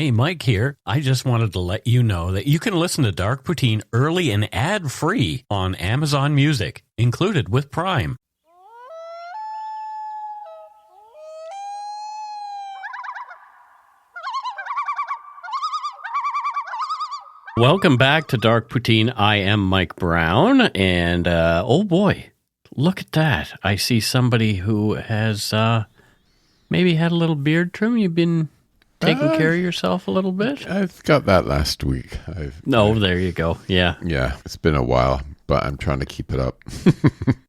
Hey, Mike here. I just wanted to let you know that you can listen to Dark Poutine early and ad-free on Amazon Music, included with Prime. Welcome back to Dark Poutine. I am Mike Brown, and oh boy, look at that. I see somebody who has maybe had a little beard trim. You've been taking care of yourself a little bit? I've got that last week. There you go. Yeah. Yeah, it's been a while, but I'm trying to keep it up.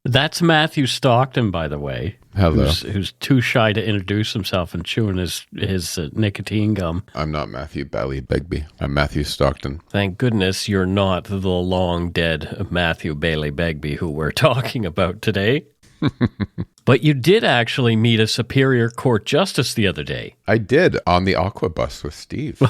That's Matthew Stockton, by the way. Hello. Who's too shy to introduce himself and chewing his nicotine gum. I'm not Matthew Baillie Begbie. I'm Matthew Stockton. Thank goodness you're not the long dead Matthew Baillie Begbie who we're talking about today. But you did actually meet a Superior Court justice the other day. I did, on the Aqua bus with Steve.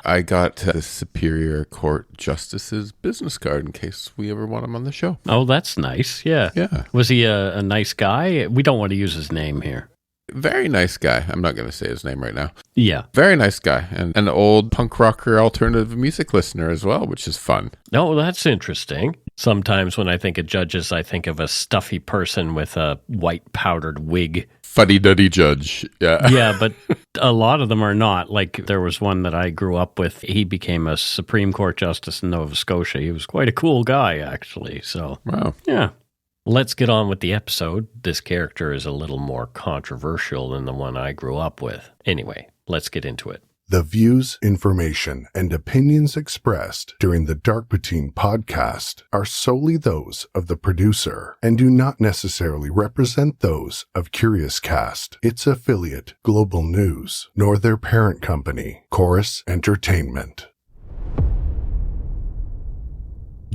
I got the Superior Court justice's business card in case we ever want him on the show. Oh, that's nice. Yeah. Yeah. Was he a nice guy? We don't want to use his name here. Very nice guy. I'm not going to say his name right now. Yeah. Very nice guy. And an old punk rocker alternative music listener as well, which is fun. Oh, that's interesting. Sometimes when I think of judges, I think of a stuffy person with a white powdered wig. Fuddy-duddy judge. Yeah. Yeah, but a lot of them are not. Like, there was one that I grew up with. He became a Supreme Court justice in Nova Scotia. He was quite a cool guy, actually. So, wow. Yeah. Let's get on with the episode. This character is a little more controversial than the one I grew up with. Anyway, let's get into it. The views, information, and opinions expressed during the Dark Poutine podcast are solely those of the producer and do not necessarily represent those of Curious Cast, its affiliate, Global News, nor their parent company, Chorus Entertainment.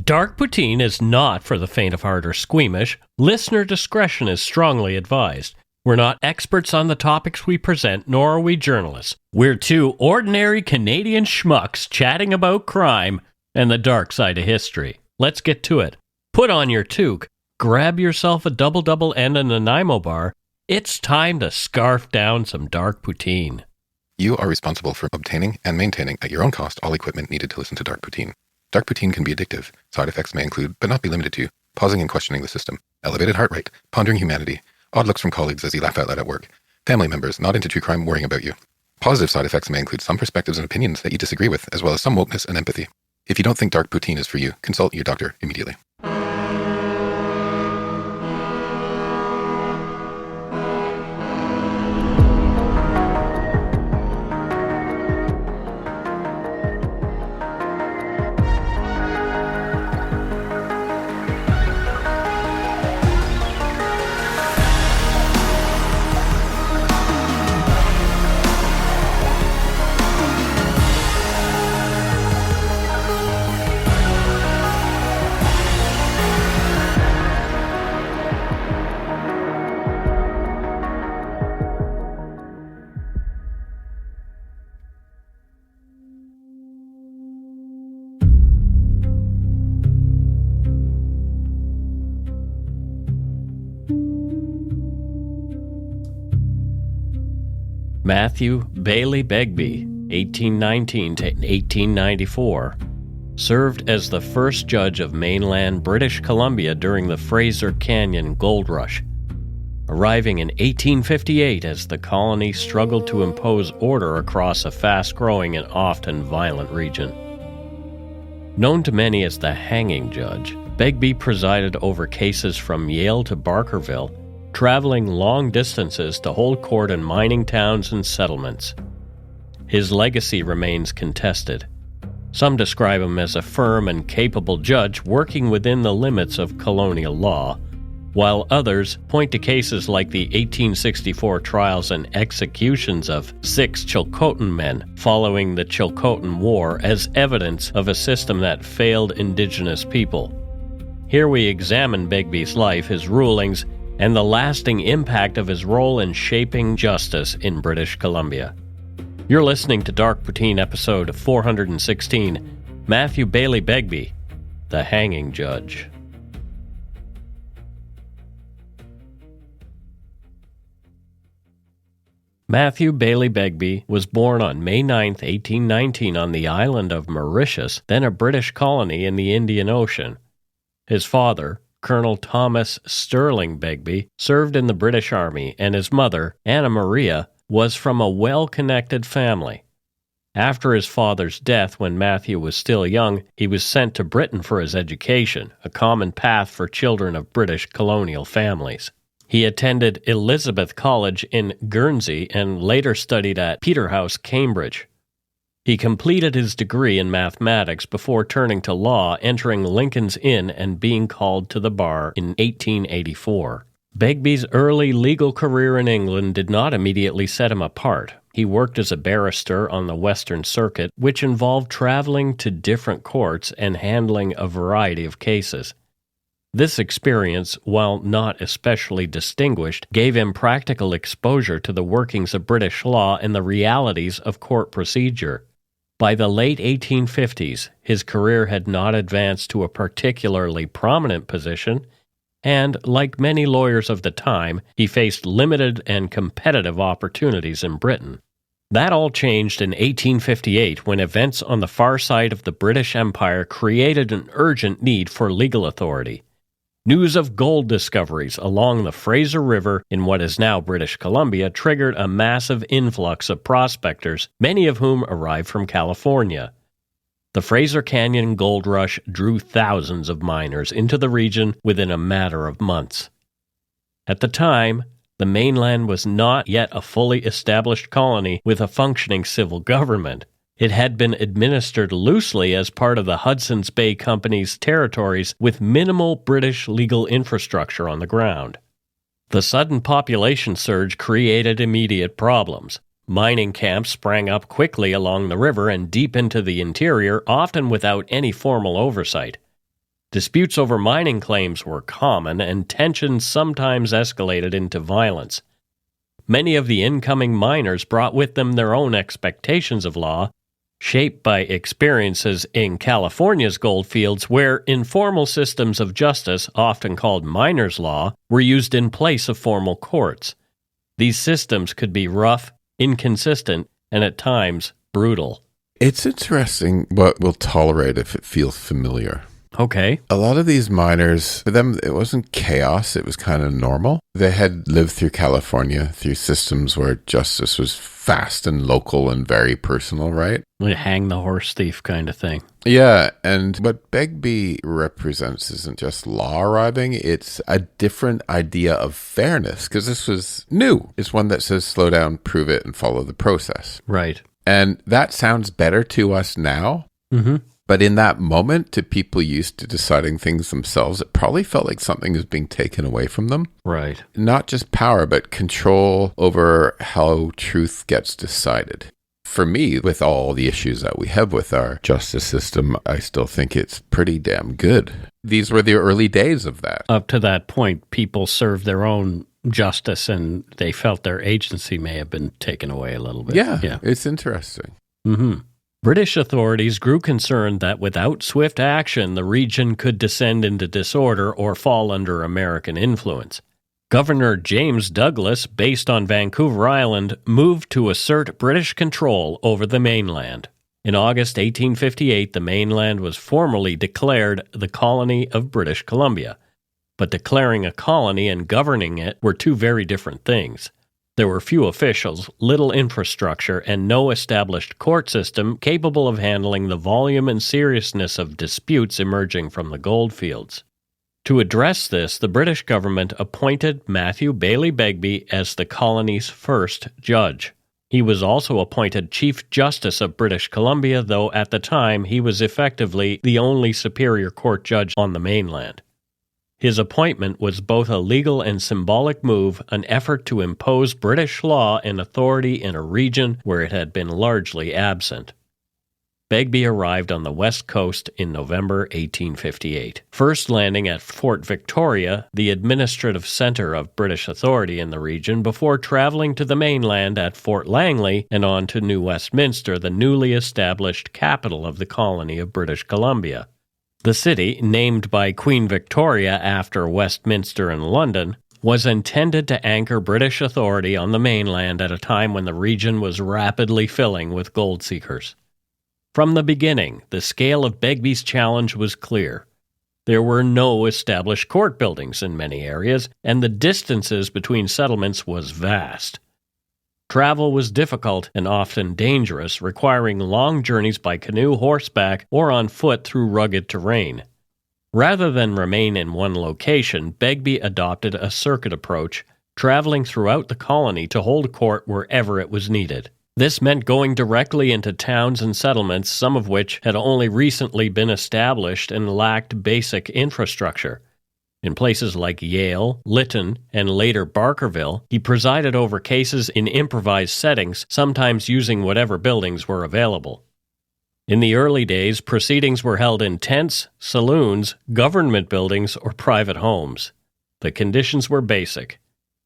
Dark Poutine is not for the faint of heart or squeamish. Listener discretion is strongly advised. We're not experts on the topics we present, nor are we journalists. We're two ordinary Canadian schmucks chatting about crime and the dark side of history. Let's get to it. Put on your toque, grab yourself a double and a Nanaimo bar. It's time to scarf down some Dark Poutine. You are responsible for obtaining and maintaining at your own cost all equipment needed to listen to Dark Poutine. Dark Poutine can be addictive. Side effects may include, but not be limited to, pausing and questioning the system, elevated heart rate, pondering humanity, odd looks from colleagues as you laugh out loud at work, family members not into true crime worrying about you. Positive side effects may include some perspectives and opinions that you disagree with, as well as some wokeness and empathy. If you don't think Dark Poutine is for you, consult your doctor immediately. Matthew Baillie Begbie, 1819 to 1894, served as the first judge of mainland British Columbia during the Fraser Canyon Gold Rush, arriving in 1858 as the colony struggled to impose order across a fast-growing and often violent region. Known to many as the hanging judge, Begbie presided over cases from Yale to Barkerville, traveling long distances to hold court in mining towns and settlements. His legacy remains contested. Some describe him as a firm and capable judge working within the limits of colonial law, while others point to cases like the 1864 trials and executions of 6 Chilcotin men following the Chilcotin War as evidence of a system that failed Indigenous people. Here we examine Begbie's life, his rulings, and the lasting impact of his role in shaping justice in British Columbia. You're listening to Dark Poutine episode 416, Matthew Baillie Begbie, the Hanging Judge. Matthew Baillie Begbie was born on May 9, 1819 on the island of Mauritius, then a British colony in the Indian Ocean. His father, Colonel Thomas Sterling Begbie, served in the British Army, and his mother, Anna Maria, was from a well-connected family. After his father's death when Matthew was still young, he was sent to Britain for his education, a common path for children of British colonial families. He attended Elizabeth College in Guernsey and later studied at Peterhouse, Cambridge. He completed his degree in mathematics before turning to law, entering Lincoln's Inn and being called to the bar in 1884. Begbie's early legal career in England did not immediately set him apart. He worked as a barrister on the Western Circuit, which involved traveling to different courts and handling a variety of cases. This experience, while not especially distinguished, gave him practical exposure to the workings of British law and the realities of court procedure. By the late 1850s, his career had not advanced to a particularly prominent position, and, like many lawyers of the time, he faced limited and competitive opportunities in Britain. That all changed in 1858 when events on the far side of the British Empire created an urgent need for legal authority. News of gold discoveries along the Fraser River in what is now British Columbia triggered a massive influx of prospectors, many of whom arrived from California. The Fraser Canyon Gold Rush drew thousands of miners into the region within a matter of months. At the time, the mainland was not yet a fully established colony with a functioning civil government. It had been administered loosely as part of the Hudson's Bay Company's territories with minimal British legal infrastructure on the ground. The sudden population surge created immediate problems. Mining camps sprang up quickly along the river and deep into the interior, often without any formal oversight. Disputes over mining claims were common, and tensions sometimes escalated into violence. Many of the incoming miners brought with them their own expectations of law, shaped by experiences in California's goldfields where informal systems of justice, often called miners' law, were used in place of formal courts. These systems could be rough, inconsistent, and at times brutal. It's interesting what we'll tolerate if it feels familiar. Okay. A lot of these miners, for them, it wasn't chaos. It was kind of normal. They had lived through California, through systems where justice was fast and local and very personal, right? Like hang the horse thief kind of thing. Yeah, and what Begbie represents isn't just law arriving, it's a different idea of fairness, because this was new. It's one that says slow down, prove it, and follow the process. Right. And that sounds better to us now. Mm-hmm. But in that moment, to people used to deciding things themselves, it probably felt like something was being taken away from them. Right. Not just power, but control over how truth gets decided. For me, with all the issues that we have with our justice system, I still think it's pretty damn good. These were the early days of that. Up to that point, people served their own justice and they felt their agency may have been taken away a little bit. Yeah. It's interesting. Mm-hmm. British authorities grew concerned that without swift action, the region could descend into disorder or fall under American influence. Governor James Douglas, based on Vancouver Island, moved to assert British control over the mainland. In August 1858, the mainland was formally declared the colony of British Columbia. But declaring a colony and governing it were two very different things. There were few officials, little infrastructure, and no established court system capable of handling the volume and seriousness of disputes emerging from the goldfields. To address this, the British government appointed Matthew Baillie Begbie as the colony's first judge. He was also appointed Chief Justice of British Columbia, though at the time he was effectively the only superior court judge on the mainland. His appointment was both a legal and symbolic move, an effort to impose British law and authority in a region where it had been largely absent. Begbie arrived on the west coast in November 1858, first landing at Fort Victoria, the administrative center of British authority in the region, before traveling to the mainland at Fort Langley and on to New Westminster, the newly established capital of the colony of British Columbia. The city, named by Queen Victoria after Westminster and London, was intended to anchor British authority on the mainland at a time when the region was rapidly filling with gold seekers. From the beginning, the scale of Begbie's challenge was clear. There were no established court buildings in many areas, and the distances between settlements was vast. Travel was difficult and often dangerous, requiring long journeys by canoe, horseback, or on foot through rugged terrain. Rather than remain in one location, Begbie adopted a circuit approach, traveling throughout the colony to hold court wherever it was needed. This meant going directly into towns and settlements, some of which had only recently been established and lacked basic infrastructure. In places like Yale, Lytton, and later Barkerville, he presided over cases in improvised settings, sometimes using whatever buildings were available. In the early days, proceedings were held in tents, saloons, government buildings, or private homes. The conditions were basic.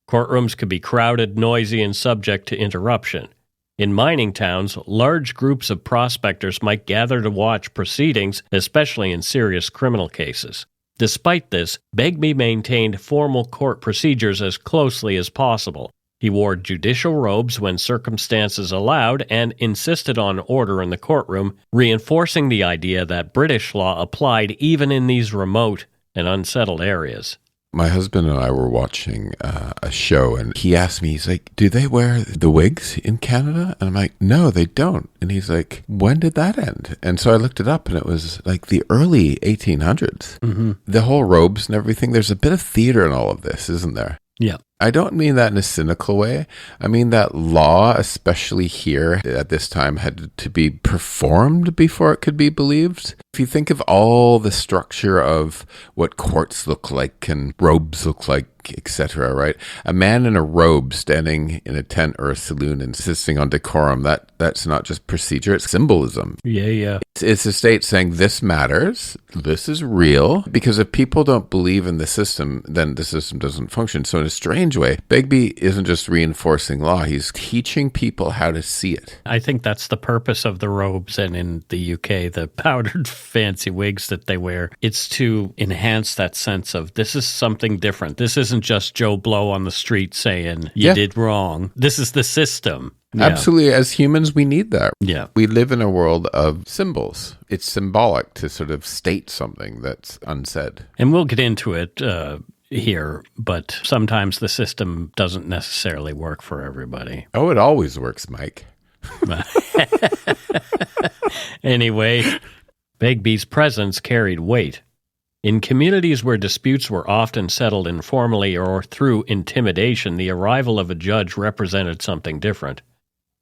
Courtrooms could be crowded, noisy, and subject to interruption. In mining towns, large groups of prospectors might gather to watch proceedings, especially in serious criminal cases. Despite this, Begbie maintained formal court procedures as closely as possible. He wore judicial robes when circumstances allowed and insisted on order in the courtroom, reinforcing the idea that British law applied even in these remote and unsettled areas. My husband and I were watching a show, and he asked me, he's like, do they wear the wigs in Canada? And I'm like, no, they don't. And he's like, when did that end? And so I looked it up, and it was like the early 1800s. Mm-hmm. The whole robes and everything, there's a bit of theater in all of this, isn't there? Yeah. I don't mean that in a cynical way. I mean that law, especially here at this time, had to be performed before it could be believed. If you think of all the structure of what courts look like and robes look like, etc., right? A man in a robe standing in a tent or a saloon insisting on decorum, that's not just procedure, it's symbolism. Yeah. It's a state saying this matters, this is real, because if people don't believe in the system, then the system doesn't function. So in a strange way, Begbie isn't just reinforcing law, he's teaching people how to see it. I think that's the purpose of the robes, and in the UK, the powdered fancy wigs that they wear. It's to enhance that sense of this is something different. This isn't just Joe Blow on the street saying you did wrong. This is the system. Yeah. Absolutely. As humans, we need that. Yeah. We live in a world of symbols. It's symbolic to sort of state something that's unsaid. And we'll get into it here, but sometimes the system doesn't necessarily work for everybody. Oh, it always works, Mike. Anyway, Begbie's presence carried weight. In communities where disputes were often settled informally or through intimidation, the arrival of a judge represented something different.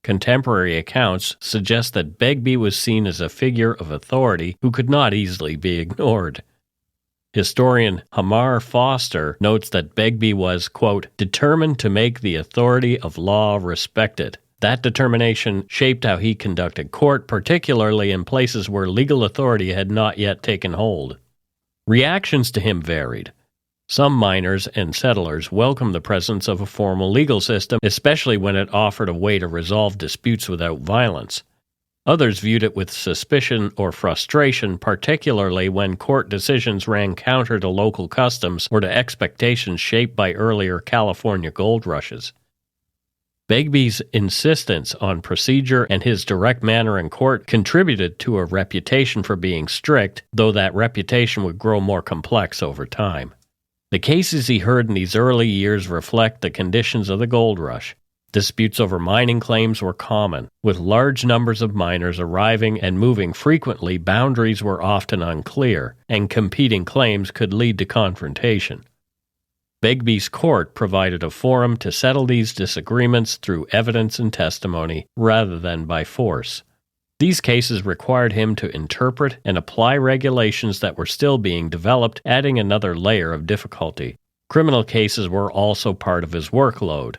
Contemporary accounts suggest that Begbie was seen as a figure of authority who could not easily be ignored. Historian Hamar Foster notes that Begbie was, quote, determined to make the authority of law respected. That determination shaped how he conducted court, particularly in places where legal authority had not yet taken hold. Reactions to him varied. Some miners and settlers welcomed the presence of a formal legal system, especially when it offered a way to resolve disputes without violence. Others viewed it with suspicion or frustration, particularly when court decisions ran counter to local customs or to expectations shaped by earlier California gold rushes. Begbie's insistence on procedure and his direct manner in court contributed to a reputation for being strict, though that reputation would grow more complex over time. The cases he heard in these early years reflect the conditions of the gold rush. Disputes over mining claims were common. With large numbers of miners arriving and moving frequently, boundaries were often unclear, and competing claims could lead to confrontation. Begbie's court provided a forum to settle these disagreements through evidence and testimony rather than by force. These cases required him to interpret and apply regulations that were still being developed, adding another layer of difficulty. Criminal cases were also part of his workload.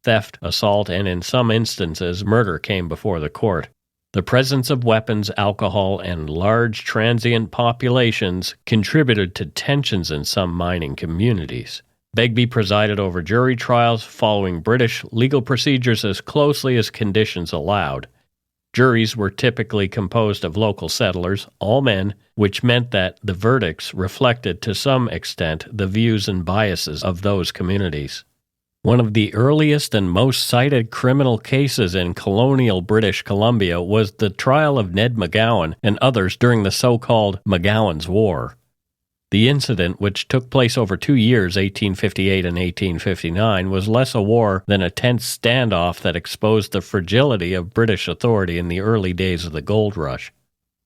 Theft, assault, and in some instances, murder came before the court. The presence of weapons, alcohol, and large transient populations contributed to tensions in some mining communities. Begbie presided over jury trials following British legal procedures as closely as conditions allowed. Juries were typically composed of local settlers, all men, which meant that the verdicts reflected to some extent the views and biases of those communities. One of the earliest and most cited criminal cases in colonial British Columbia was the trial of Ned McGowan and others during the so-called McGowan's War. The incident, which took place over 2 years, 1858 and 1859, was less a war than a tense standoff that exposed the fragility of British authority in the early days of the gold rush.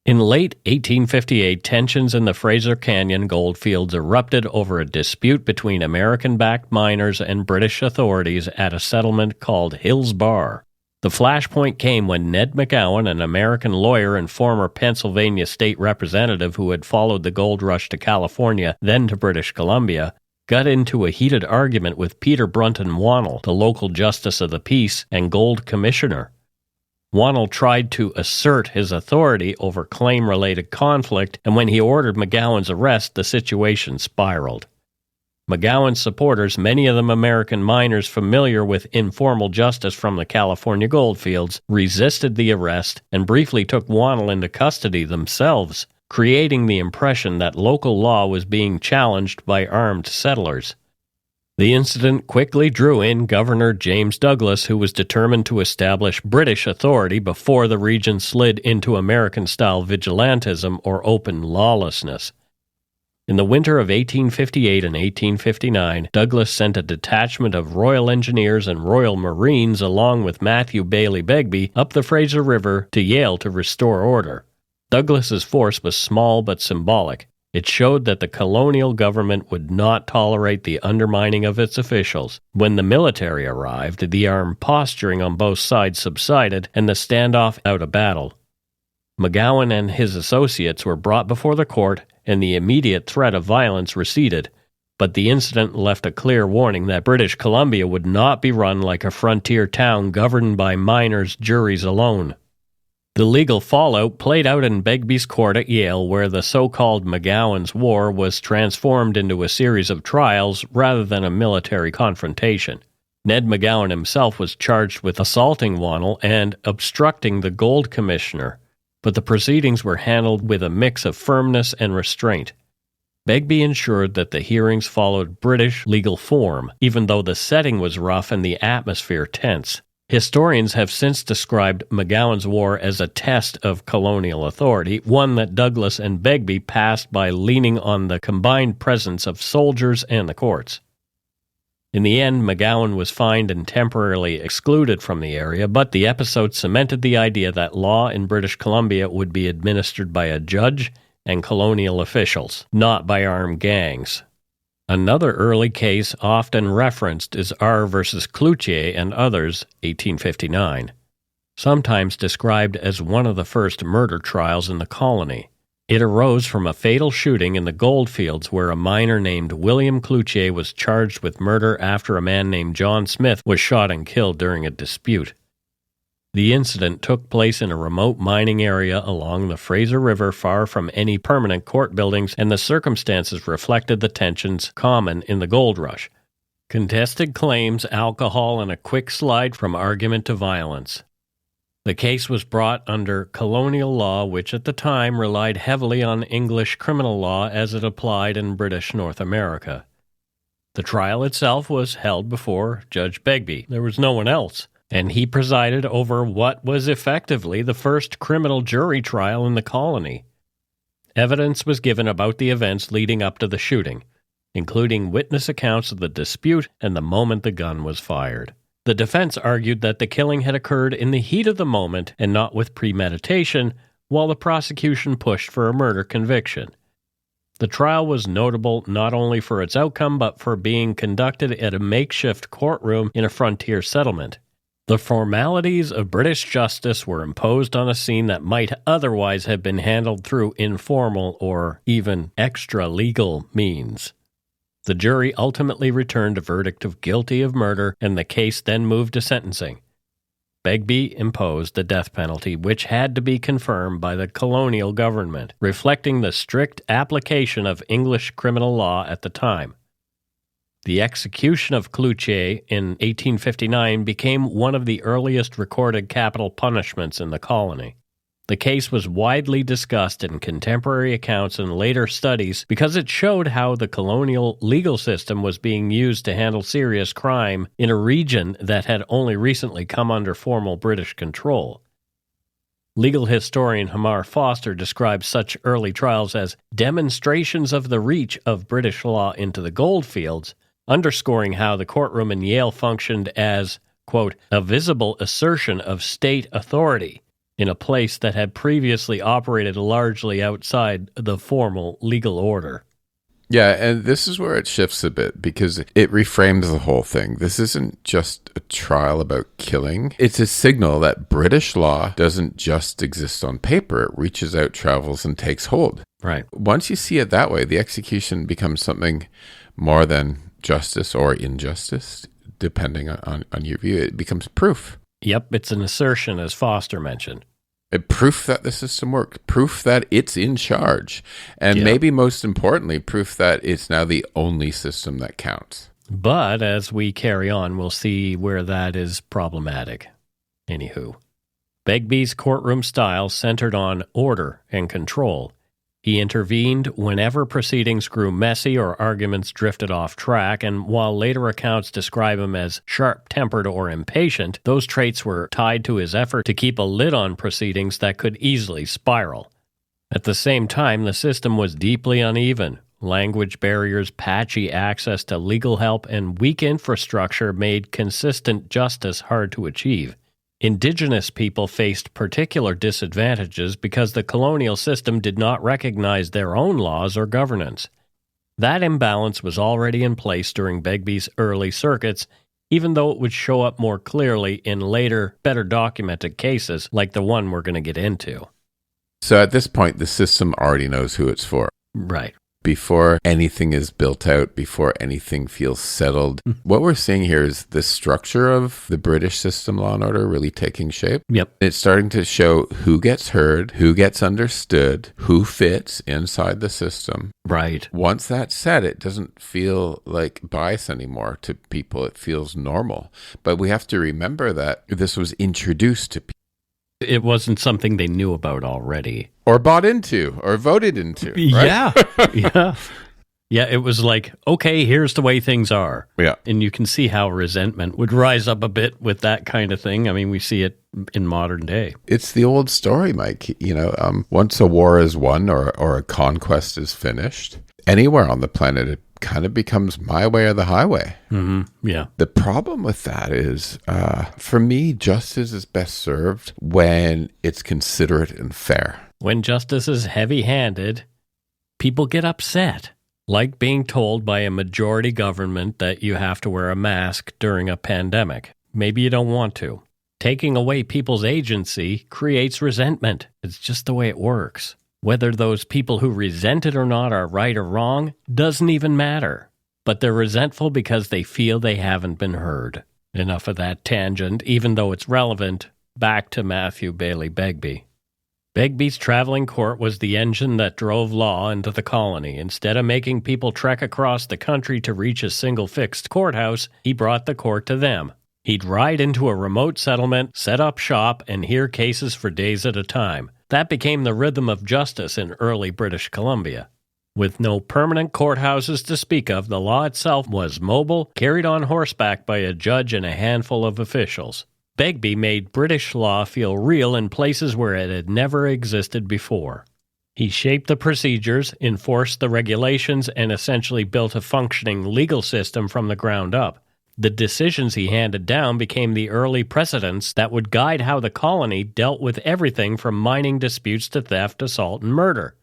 In late 1858, tensions in the Fraser Canyon gold fields erupted over a dispute between American-backed miners and British authorities at a settlement called Hill's Bar. The flashpoint came when Ned McGowan, an American lawyer and former Pennsylvania state representative who had followed the gold rush to California, then to British Columbia, got into a heated argument with Peter Brunton Wannell, the local justice of the peace and gold commissioner. Wannell tried to assert his authority over claim-related conflict, and when he ordered McGowan's arrest, the situation spiraled. McGowan's supporters, many of them American miners familiar with informal justice from the California goldfields, resisted the arrest and briefly took Wannell into custody themselves, creating the impression that local law was being challenged by armed settlers. The incident quickly drew in Governor James Douglas, who was determined to establish British authority before the region slid into American-style vigilantism or open lawlessness. In the winter of 1858 and 1859, Douglas sent a detachment of Royal Engineers and Royal Marines along with Matthew Baillie Begbie up the Fraser River to Yale to restore order. Douglas's force was small but symbolic. It showed that the colonial government would not tolerate the undermining of its officials. When the military arrived, the armed posturing on both sides subsided and the standoff out of battle. McGowan and his associates were brought before the court, and the immediate threat of violence receded, but the incident left a clear warning that British Columbia would not be run like a frontier town governed by miners' juries alone. The legal fallout played out in Begbie's court at Yale, where the so-called McGowan's War was transformed into a series of trials rather than a military confrontation. Ned McGowan himself was charged with assaulting Wannell and obstructing the gold commissioner, but the proceedings were handled with a mix of firmness and restraint. Begbie ensured that the hearings followed British legal form, even though the setting was rough and the atmosphere tense. Historians have since described McGowan's War as a test of colonial authority, one that Douglas and Begbie passed by leaning on the combined presence of soldiers and the courts. In the end, McGowan was fined and temporarily excluded from the area, but the episode cemented the idea that law in British Columbia would be administered by a judge and colonial officials, not by armed gangs. Another early case often referenced is R. versus Cloutier and others, 1859, sometimes described as one of the first murder trials in the colony. It arose from a fatal shooting in the goldfields where a miner named William Cloutier was charged with murder after a man named John Smith was shot and killed during a dispute. The incident took place in a remote mining area along the Fraser River far from any permanent court buildings, and the circumstances reflected the tensions common in the gold rush. Contested claims, alcohol, and a quick slide from argument to violence. The case was brought under colonial law, which at the time relied heavily on English criminal law as it applied in British North America. The trial itself was held before Judge Begbie. There was no one else, and he presided over what was effectively the first criminal jury trial in the colony. Evidence was given about the events leading up to the shooting, including witness accounts of the dispute and the moment the gun was fired. The defense argued that the killing had occurred in the heat of the moment and not with premeditation, while the prosecution pushed for a murder conviction. The trial was notable not only for its outcome but for being conducted at a makeshift courtroom in a frontier settlement. The formalities of British justice were imposed on a scene that might otherwise have been handled through informal or even extra-legal means. The jury ultimately returned a verdict of guilty of murder, and the case then moved to sentencing. Begbie imposed the death penalty, which had to be confirmed by the colonial government, reflecting the strict application of English criminal law at the time. The execution of Cloutier in 1859 became one of the earliest recorded capital punishments in the colony. The case was widely discussed in contemporary accounts and later studies because it showed how the colonial legal system was being used to handle serious crime in a region that had only recently come under formal British control. Legal historian Hamar Foster describes such early trials as demonstrations of the reach of British law into the goldfields, underscoring how the courtroom in Yale functioned as, quote, a visible assertion of state authority in a place that had previously operated largely outside the formal legal order. Yeah, and this is where it shifts a bit because it reframes the whole thing. This isn't just a trial about killing. It's a signal that British law doesn't just exist on paper. It reaches out, travels, and takes hold. Right. Once you see it that way, the execution becomes something more than justice or injustice, depending on your view. It becomes proof. Yep, it's an assertion, as Foster mentioned. Proof that the system worked, proof that it's in charge, and maybe most importantly, proof that it's now the only system that counts. But as we carry on, we'll see where that is problematic. Anywho, Begbie's courtroom style centered on order and control. He intervened whenever proceedings grew messy or arguments drifted off track, and while later accounts describe him as sharp-tempered or impatient, those traits were tied to his effort to keep a lid on proceedings that could easily spiral. At the same time, the system was deeply uneven. Language barriers, patchy access to legal help, and weak infrastructure made consistent justice hard to achieve. Indigenous people faced particular disadvantages because the colonial system did not recognize their own laws or governance. That imbalance was already in place during Begbie's early circuits, even though it would show up more clearly in later, better documented cases like the one we're going to get into. So at this point, the system already knows who it's for. Right. Before anything is built out, before anything feels settled. What we're seeing here is the structure of the British system, law and order, really taking shape. Yep. It's starting to show who gets heard, who gets understood, who fits inside the system. Right. Once that's set, it doesn't feel like bias anymore to people. It feels normal. But we have to remember that this was introduced to people. It wasn't something they knew about already. Or bought into, or voted into. Right? Yeah. Yeah, it was like, okay, here's the way things are. Yeah. And you can see how resentment would rise up a bit with that kind of thing. I mean, we see it in modern day. It's the old story, Mike. Once a war is won or a conquest is finished, anywhere on the planet, it kind of becomes my way or the highway. Mm-hmm. Yeah. The problem with that is, for me, justice is best served when it's considerate and fair. When justice is heavy-handed, people get upset, like being told by a majority government that you have to wear a mask during a pandemic. Maybe you don't want to. Taking away people's agency creates resentment. It's just the way it works. Whether those people who resent it or not are right or wrong doesn't even matter. But they're resentful because they feel they haven't been heard. Enough of that tangent, even though it's relevant. Back to Matthew Baillie Begbie. Begbie's traveling court was the engine that drove law into the colony. Instead of making people trek across the country to reach a single fixed courthouse, he brought the court to them. He'd ride into a remote settlement, set up shop, and hear cases for days at a time. That became the rhythm of justice in early British Columbia. With no permanent courthouses to speak of, the law itself was mobile, carried on horseback by a judge and a handful of officials. Begbie made British law feel real in places where it had never existed before. He shaped the procedures, enforced the regulations, and essentially built a functioning legal system from the ground up. The decisions he handed down became the early precedents that would guide how the colony dealt with everything from mining disputes to theft, assault, and murder.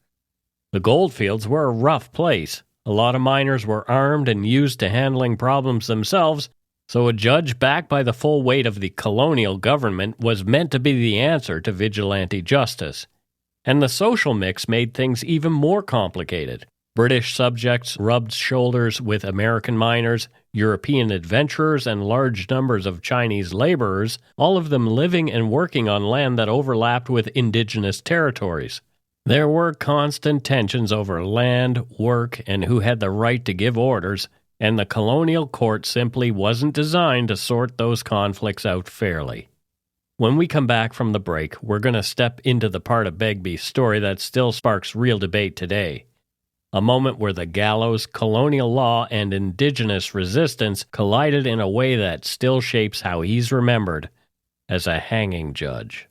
The goldfields were a rough place. A lot of miners were armed and used to handling problems themselves, so a judge backed by the full weight of the colonial government was meant to be the answer to vigilante justice. And the social mix made things even more complicated. British subjects rubbed shoulders with American miners, European adventurers, and large numbers of Chinese laborers, all of them living and working on land that overlapped with indigenous territories. There were constant tensions over land, work, and who had the right to give orders, and the colonial court simply wasn't designed to sort those conflicts out fairly. When we come back from the break, we're going to step into the part of Begbie's story that still sparks real debate today. A moment where the gallows, colonial law, and Indigenous resistance collided in a way that still shapes how he's remembered as a hanging judge.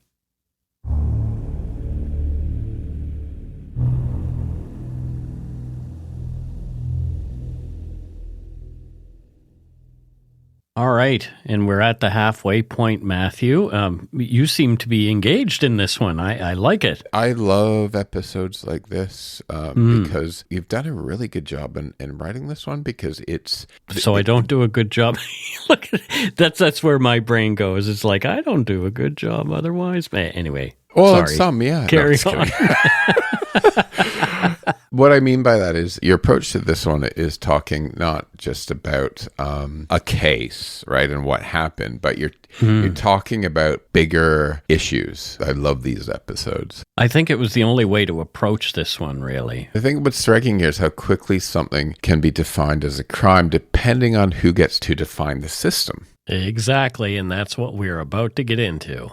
All right, and we're at the halfway point, Matthew. You seem to be engaged in this one. I like it. I love episodes like this because you've done a really good job in writing this one because it's... So I don't do a good job. Look, that's where my brain goes. It's like, I don't do a good job otherwise. Anyway, well, sorry. some, yeah. Carry on. What I mean by that is your approach to this one is talking not just about a case, right, and what happened, but you're talking about bigger issues. I love these episodes. I think it was the only way to approach this one, really. I think what's striking here is how quickly something can be defined as a crime depending on who gets to define the system. Exactly, and that's what we're about to get into.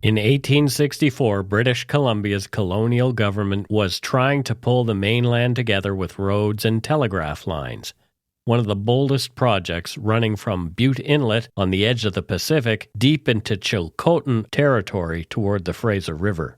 In 1864, British Columbia's colonial government was trying to pull the mainland together with roads and telegraph lines, one of the boldest projects running from Butte Inlet on the edge of the Pacific deep into Chilcotin territory toward the Fraser River.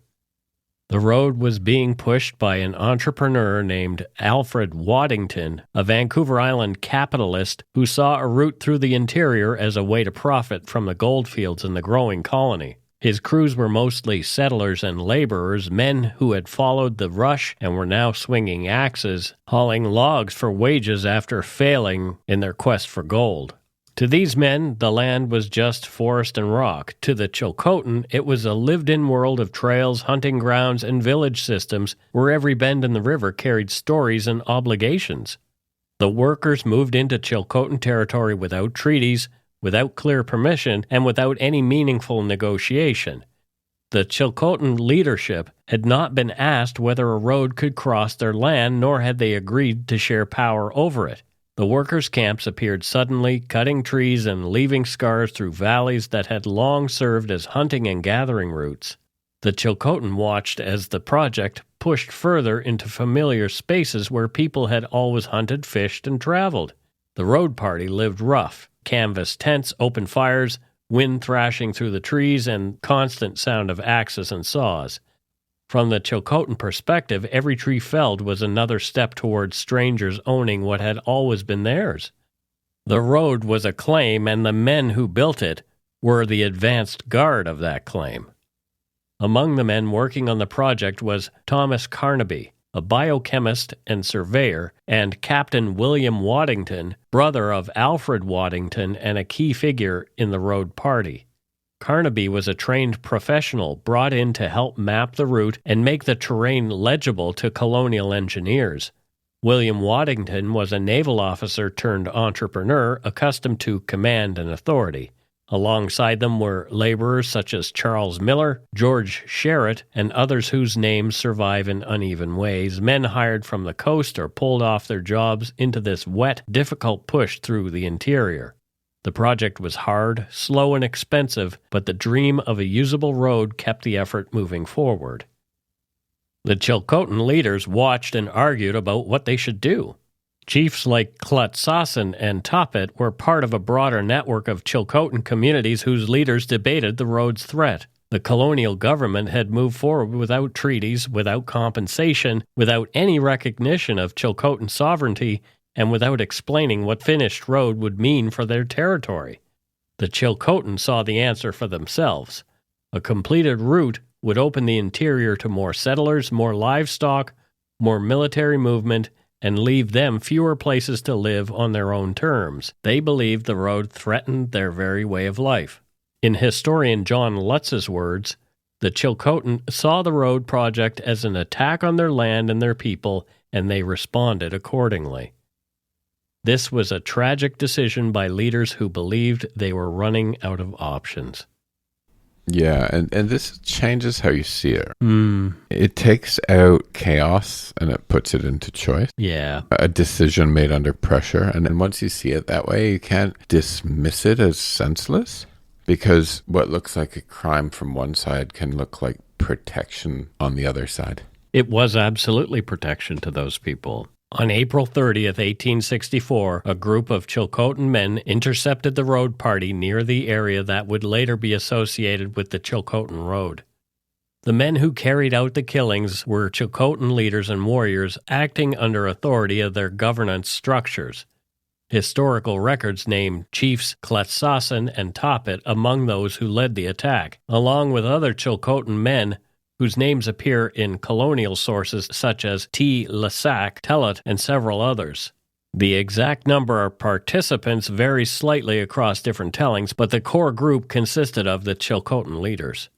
The road was being pushed by an entrepreneur named Alfred Waddington, a Vancouver Island capitalist who saw a route through the interior as a way to profit from the goldfields in the growing colony. His crews were mostly settlers and laborers, men who had followed the rush and were now swinging axes, hauling logs for wages after failing in their quest for gold. To these men, the land was just forest and rock. To the Chilcotin, it was a lived-in world of trails, hunting grounds, and village systems where every bend in the river carried stories and obligations. The workers moved into Chilcotin territory without treaties, without clear permission, and without any meaningful negotiation. The Chilcotin leadership had not been asked whether a road could cross their land, nor had they agreed to share power over it. The workers' camps appeared suddenly, cutting trees and leaving scars through valleys that had long served as hunting and gathering routes. The Chilcotin watched as the project pushed further into familiar spaces where people had always hunted, fished, and traveled. The road party lived rough. Canvas tents, open fires, wind thrashing through the trees, and constant sound of axes and saws. From the Chilcotin perspective, every tree felled was another step towards strangers owning what had always been theirs. The road was a claim, and the men who built it were the advanced guard of that claim. Among the men working on the project was Thomas Carnaby, a biochemist and surveyor, and Captain William Waddington, brother of Alfred Waddington and a key figure in the road party. Carnaby was a trained professional brought in to help map the route and make the terrain legible to colonial engineers. William Waddington was a naval officer turned entrepreneur accustomed to command and authority. Alongside them were laborers such as Charles Miller, George Sherritt, and others whose names survive in uneven ways, men hired from the coast or pulled off their jobs into this wet, difficult push through the interior. The project was hard, slow, and expensive, but the dream of a usable road kept the effort moving forward. The Chilcotin leaders watched and argued about what they should do. Chiefs like Chilcotin and Tsilhqot'in were part of a broader network of Chilcotin communities whose leaders debated the road's threat. The colonial government had moved forward without treaties, without compensation, without any recognition of Chilcotin sovereignty, and without explaining what finished road would mean for their territory. The Chilcotin saw the answer for themselves. A completed route would open the interior to more settlers, more livestock, more military movement, and leave them fewer places to live on their own terms. They believed the road threatened their very way of life. In historian John Lutz's words, the Chilcotin saw the road project as an attack on their land and their people, and they responded accordingly. This was a tragic decision by leaders who believed they were running out of options. Yeah, and this changes how you see it. It takes out chaos and it puts it into choice. Yeah. A decision made under pressure. And then once you see it that way, you can't dismiss it as senseless, because what looks like a crime from one side can look like protection on the other side. It was absolutely protection to those people. On April 30th, 1864, a group of Chilcotin men intercepted the road party near the area that would later be associated with the Chilcotin Road. The men who carried out the killings were Chilcotin leaders and warriors acting under authority of their governance structures. Historical records name Chiefs Chilcotin and Tsilhqot'in among those who led the attack, along with other Chilcotin men whose names appear in colonial sources such as Tsilhqot'in, and several others. The exact number of participants varies slightly across different tellings, but the core group consisted of the Chilcotin leaders.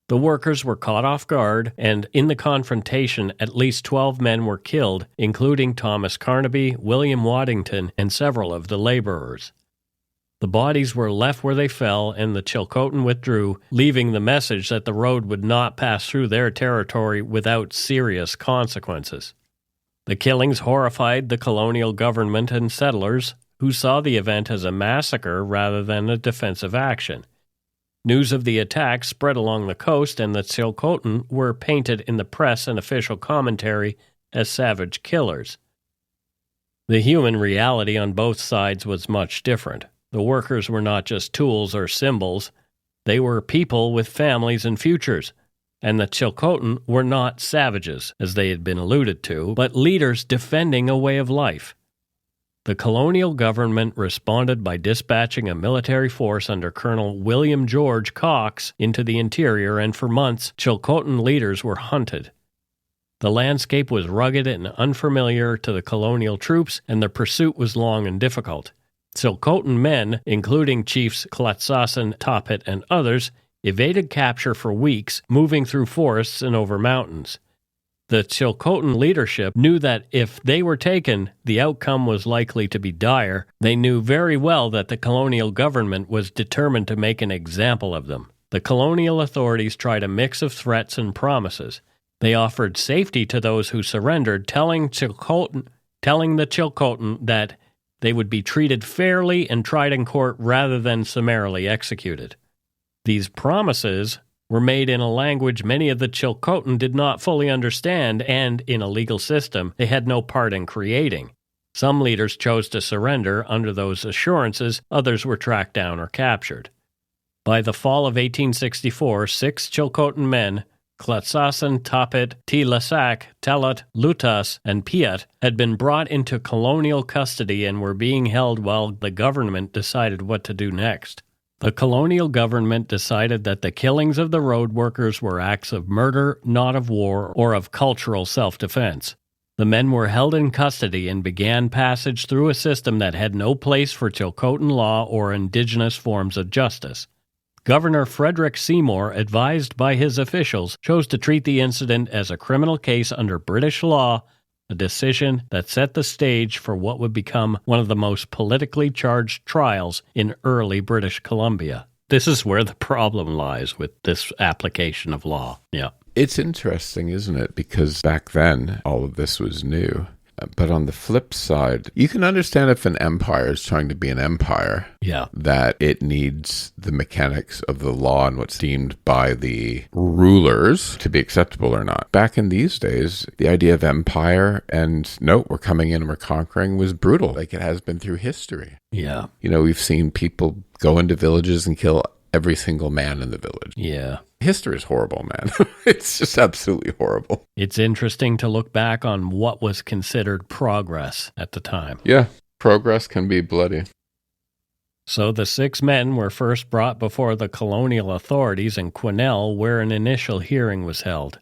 The workers were caught off guard, and in the confrontation, at least 12 men were killed, including Thomas Carnaby, William Waddington, and several of the laborers. The bodies were left where they fell, and the Chilcotin withdrew, leaving the message that the road would not pass through their territory without serious consequences. The killings horrified the colonial government and settlers, who saw the event as a massacre rather than a defensive action. News of the attack spread along the coast, and the Chilcotin were painted in the press and official commentary as savage killers. The human reality on both sides was much different. The workers were not just tools or symbols. They were people with families and futures. And the Chilcotin were not savages, as they had been alluded to, but leaders defending a way of life. The colonial government responded by dispatching a military force under Colonel William George Cox into the interior, and for months, Chilcotin leaders were hunted. The landscape was rugged and unfamiliar to the colonial troops, and the pursuit was long and difficult. Chilcotin men, including Chiefs Chilcotin, Tsilhqot'in, and others, evaded capture for weeks, moving through forests and over mountains. The Chilcotin leadership knew that if they were taken, the outcome was likely to be dire. They knew very well that the colonial government was determined to make an example of them. The colonial authorities tried a mix of threats and promises. They offered safety to those who surrendered, telling the Chilcotin that they would be treated fairly and tried in court rather than summarily executed. These promises were made in a language many of the Chilcotin did not fully understand, and in a legal system they had no part in creating. Some leaders chose to surrender under those assurances, others were tracked down or captured. By the fall of 1864, 6 Chilcotin men, Chilcotin, Tsilhqot'in, Tsilhqot'in, Lutas, and Piat, had been brought into colonial custody and were being held while the government decided what to do next. The colonial government decided that the killings of the road workers were acts of murder, not of war or of cultural self-defense. The men were held in custody and began passage through a system that had no place for Chilcotin law or indigenous forms of justice. Governor Frederick Seymour, advised by his officials, chose to treat the incident as a criminal case under British law, a decision that set the stage for what would become one of the most politically charged trials in early British Columbia. This is where the problem lies with this application of law. Yeah. It's interesting, isn't it? Because back then, all of this was new. But on the flip side, you can understand if an empire is trying to be an empire, that it needs the mechanics of the law and what's deemed by the rulers to be acceptable or not. Back in these days, the idea of empire and, no, we're coming in and we're conquering was brutal, like it has been through history. Yeah. You know, we've seen people go into villages and kill every single man in the village. Yeah. History is horrible, man. It's just absolutely horrible. It's interesting to look back on what was considered progress at the time. Yeah, progress can be bloody. So the 6 men were first brought before the colonial authorities in Quesnel, where an initial hearing was held.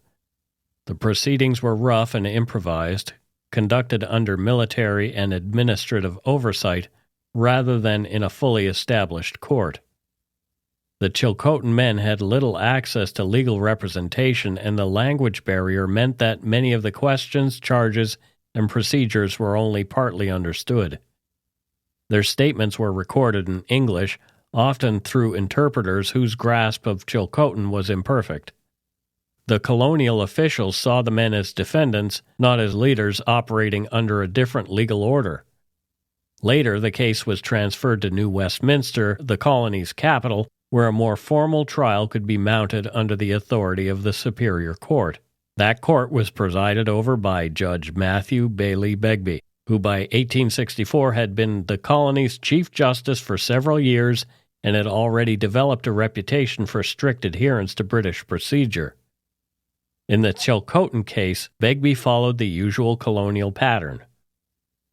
The proceedings were rough and improvised, conducted under military and administrative oversight rather than in a fully established court. The Chilcotin men had little access to legal representation, and the language barrier meant that many of the questions, charges, and procedures were only partly understood. Their statements were recorded in English, often through interpreters whose grasp of Chilcotin was imperfect. The colonial officials saw the men as defendants, not as leaders operating under a different legal order. Later, the case was transferred to New Westminster, the colony's capital, where a more formal trial could be mounted under the authority of the Superior Court. That court was presided over by Judge Matthew Baillie Begbie, who by 1864 had been the colony's Chief Justice for several years and had already developed a reputation for strict adherence to British procedure. In the Chilcotin case, Begbie followed the usual colonial pattern.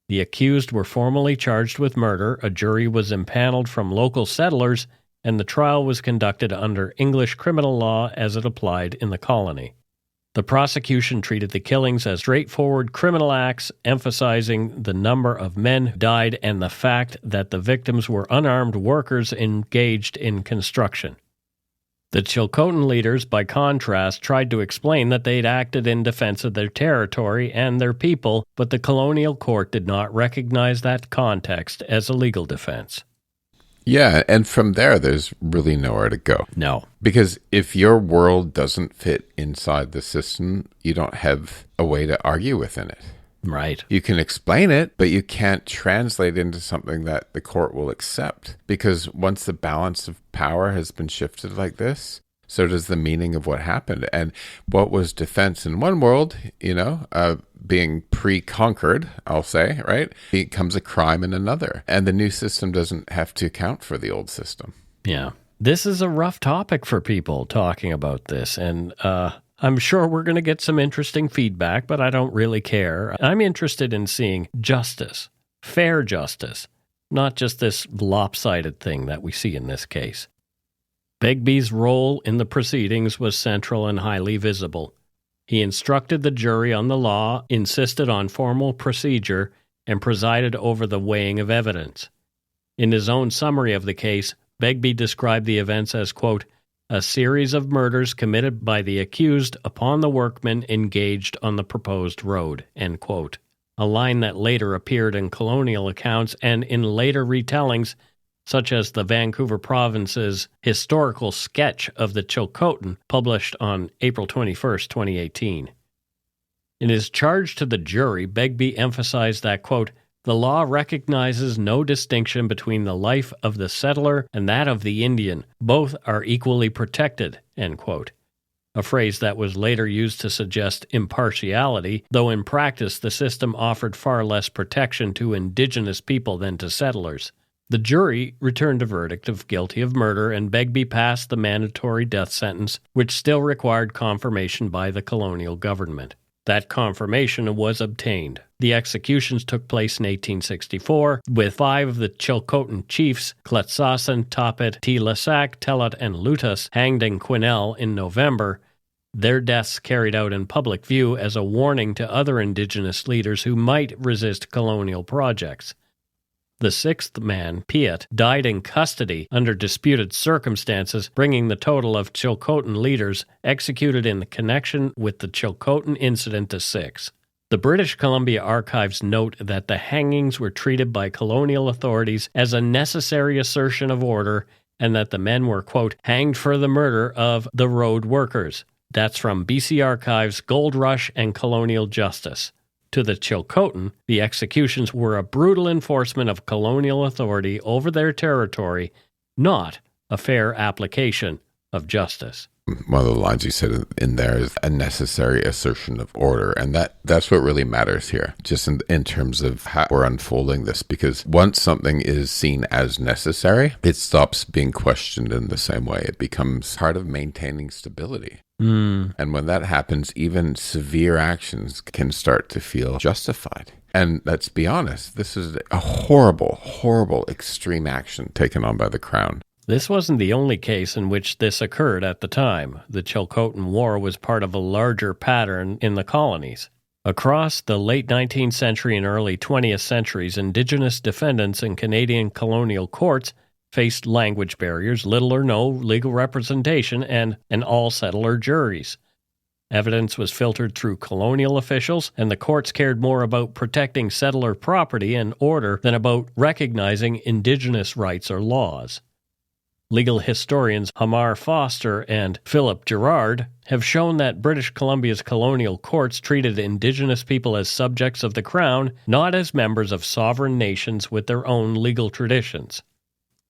The accused were formally charged with murder, a jury was impaneled from local settlers, and the trial was conducted under English criminal law as it applied in the colony. The prosecution treated the killings as straightforward criminal acts, emphasizing the number of men who died and the fact that the victims were unarmed workers engaged in construction. The Chilcotin leaders, by contrast, tried to explain that they'd acted in defense of their territory and their people, but the colonial court did not recognize that context as a legal defense. Yeah, and from there's really nowhere to go. No. Because if your world doesn't fit inside the system, you don't have a way to argue within it. Right. You can explain it, but you can't translate into something that the court will accept. Because once the balance of power has been shifted like this, so does the meaning of what happened. And what was defense in one world, being pre-conquered, I'll say, right, becomes a crime in another. And the new system doesn't have to account for the old system. Yeah. This is a rough topic for people talking about this. And I'm sure we're going to get some interesting feedback, but I don't really care. I'm interested in seeing justice, fair justice, not just this lopsided thing that we see in this case. Begbie's role in the proceedings was central and highly visible. He instructed the jury on the law, insisted on formal procedure, and presided over the weighing of evidence. In his own summary of the case, Begbie described the events as, quote, a series of murders committed by the accused upon the workmen engaged on the proposed road, end quote. A line that later appeared in colonial accounts and in later retellings, such as the Vancouver Province's historical sketch of the Chilcotin, published on April 21, 2018. In his charge to the jury, Begbie emphasized that, quote, the law recognizes no distinction between the life of the settler and that of the Indian. Both are equally protected, end quote. A phrase that was later used to suggest impartiality, though in practice the system offered far less protection to Indigenous people than to settlers. The jury returned a verdict of guilty of murder, and Begbie passed the mandatory death sentence, which still required confirmation by the colonial government. That confirmation was obtained. The executions took place in 1864, with 5 of the Chilcotin chiefs, Chilcotin, Topet, Tsilhqot'in, Tsilhqot'in, and Lutus, hanged in Quesnel in November, their deaths carried out in public view as a warning to other Indigenous leaders who might resist colonial projects. The 6th man, Piet, died in custody under disputed circumstances, bringing the total of Chilcotin leaders executed in connection with the Chilcotin incident to 6. The British Columbia Archives note that the hangings were treated by colonial authorities as a necessary assertion of order and that the men were, quote, hanged for the murder of the road workers. That's from BC Archives, Gold Rush, and Colonial Justice. To the Chilcotin, the executions were a brutal enforcement of colonial authority over their territory, not a fair application of justice. One of the lines you said in there is a necessary assertion of order. And that's what really matters here, just in terms of how we're unfolding this. Because once something is seen as necessary, it stops being questioned in the same way. It becomes part of maintaining stability. And when that happens, even severe actions can start to feel justified. And let's be honest, this is a horrible, horrible extreme action taken on by the Crown. This wasn't the only case in which this occurred at the time. The Chilcotin War was part of a larger pattern in the colonies. Across the late 19th century and early 20th centuries, Indigenous defendants in Canadian colonial courts faced language barriers, little or no legal representation, and all-settler juries. Evidence was filtered through colonial officials, and the courts cared more about protecting settler property and order than about recognizing Indigenous rights or laws. Legal historians Hamar Foster and Philip Gerard have shown that British Columbia's colonial courts treated Indigenous people as subjects of the Crown, not as members of sovereign nations with their own legal traditions.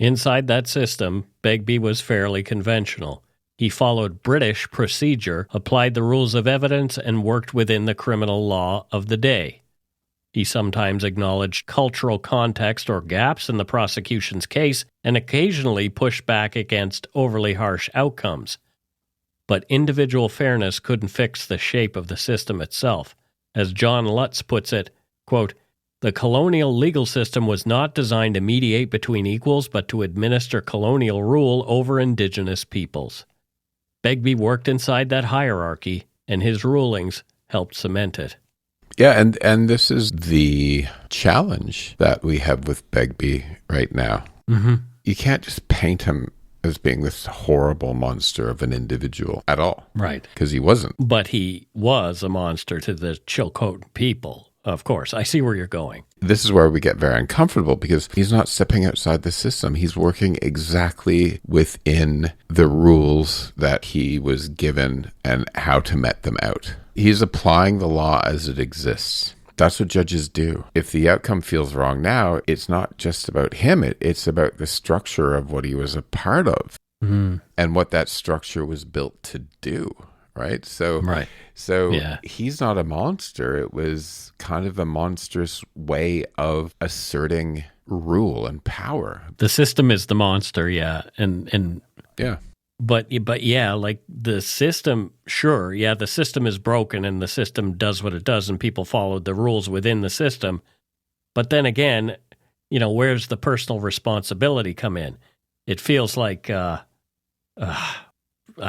Inside that system, Begbie was fairly conventional. He followed British procedure, applied the rules of evidence, and worked within the criminal law of the day. He sometimes acknowledged cultural context or gaps in the prosecution's case and occasionally pushed back against overly harsh outcomes. But individual fairness couldn't fix the shape of the system itself. As John Lutz puts it, quote, "The colonial legal system was not designed to mediate between equals but to administer colonial rule over Indigenous peoples." Begbie worked inside that hierarchy, and his rulings helped cement it. Yeah, and this is the challenge that we have with Begbie right now. Mm-hmm. You can't just paint him as being this horrible monster of an individual at all. Right. Because he wasn't. But he was a monster to the Chilcotin people, of course. I see where you're going. This is where we get very uncomfortable because he's not stepping outside the system. He's working exactly within the rules that he was given and how to met them out. He's applying the law as it exists. That's what judges do. If the outcome feels wrong now, it's not just about him. It's about the structure of what he was a part of and what that structure was built to do. Right. So he's not a monster. It was kind of a monstrous way of asserting rule and power. The system is the monster. Yeah. And yeah. But yeah, like the system, sure. Yeah. The system is broken and the system does what it does and people followed the rules within the system. But then again, where's the personal responsibility come in? It feels like, I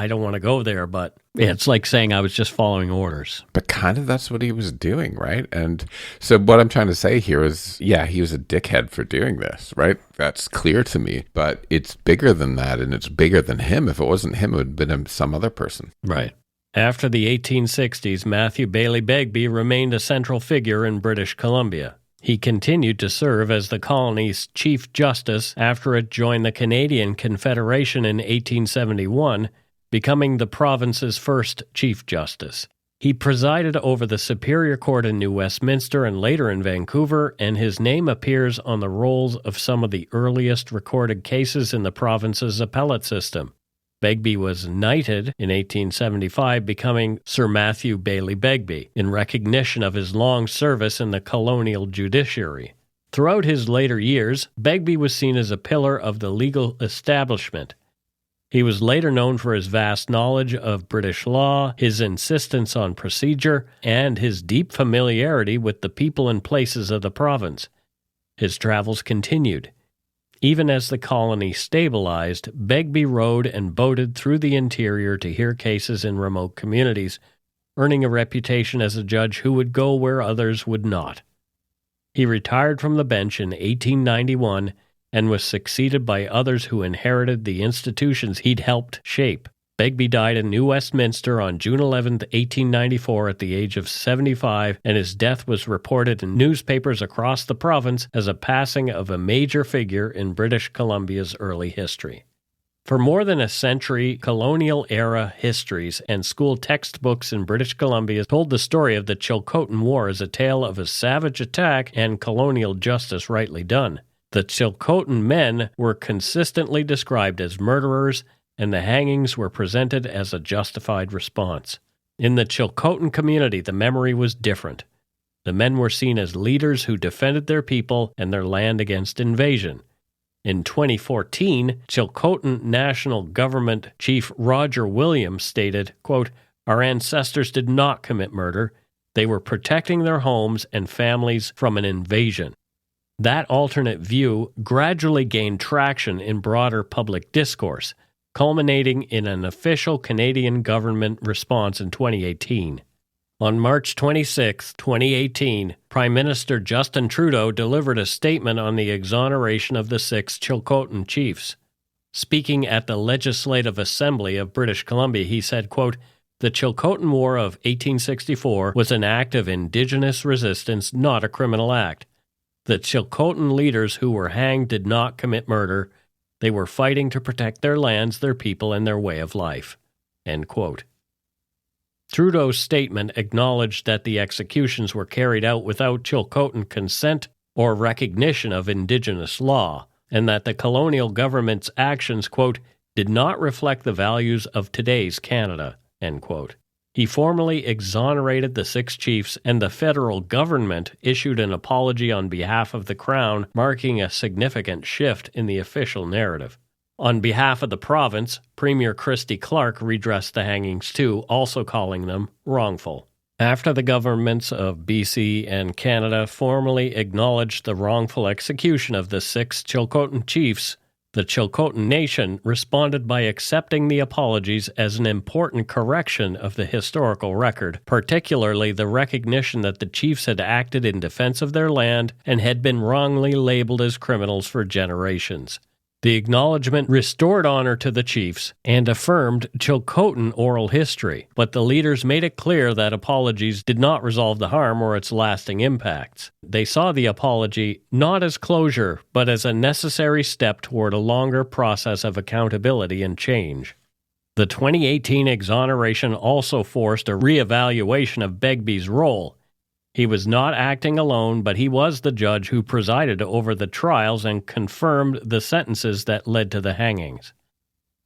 don't want to go there, but it's like saying I was just following orders. But kind of that's what he was doing, right? And so what I'm trying to say here is, yeah, he was a dickhead for doing this, right? That's clear to me. But it's bigger than that, and it's bigger than him. If it wasn't him, it would have been some other person. Right. After the 1860s, Matthew Baillie Begbie remained a central figure in British Columbia. He continued to serve as the colony's Chief Justice after it joined the Canadian Confederation in 1871, becoming the province's first Chief Justice. He presided over the Superior Court in New Westminster and later in Vancouver, and his name appears on the rolls of some of the earliest recorded cases in the province's appellate system. Begbie was knighted in 1875, becoming Sir Matthew Baillie Begbie, in recognition of his long service in the colonial judiciary. Throughout his later years, Begbie was seen as a pillar of the legal establishment. He was later known for his vast knowledge of British law, his insistence on procedure, and his deep familiarity with the people and places of the province. His travels continued. Even as the colony stabilized, Begbie rode and boated through the interior to hear cases in remote communities, earning a reputation as a judge who would go where others would not. He retired from the bench in 1891 and was succeeded by others who inherited the institutions he'd helped shape. Begbie died in New Westminster on June 11, 1894 at the age of 75, and his death was reported in newspapers across the province as a passing of a major figure in British Columbia's early history. For more than a century, colonial-era histories and school textbooks in British Columbia told the story of the Chilcotin War as a tale of a savage attack and colonial justice rightly done. The Chilcotin men were consistently described as murderers, and the hangings were presented as a justified response. In the Chilcotin community, the memory was different. The men were seen as leaders who defended their people and their land against invasion. In 2014, Chilcotin National Government Chief Roger Williams stated, quote, "Our ancestors did not commit murder. They were protecting their homes and families from an invasion." That alternate view gradually gained traction in broader public discourse, culminating in an official Canadian government response in 2018. On March 26, 2018, Prime Minister Justin Trudeau delivered a statement on the exoneration of the 6 Chilcotin chiefs. Speaking at the Legislative Assembly of British Columbia, he said, quote, "The Chilcotin War of 1864 was an act of Indigenous resistance, not a criminal act. The Chilcotin leaders who were hanged did not commit murder. They were fighting to protect their lands, their people, and their way of life." End quote. Trudeau's statement acknowledged that the executions were carried out without Chilcotin consent or recognition of Indigenous law, and that the colonial government's actions, quote, "did not reflect the values of today's Canada," end quote. He formally exonerated the 6 chiefs, and the federal government issued an apology on behalf of the Crown, marking a significant shift in the official narrative. On behalf of the province, Premier Christy Clark redressed the hangings too, also calling them wrongful. After the governments of BC and Canada formally acknowledged the wrongful execution of the 6 Chilcotin chiefs, the Chilcotin Nation responded by accepting the apologies as an important correction of the historical record, particularly the recognition that the chiefs had acted in defense of their land and had been wrongly labeled as criminals for generations. The acknowledgement restored honor to the chiefs and affirmed Chilcotin oral history, but the leaders made it clear that apologies did not resolve the harm or its lasting impacts. They saw the apology not as closure, but as a necessary step toward a longer process of accountability and change. The 2018 exoneration also forced a reevaluation of Begbie's role. He was not acting alone, but he was the judge who presided over the trials and confirmed the sentences that led to the hangings.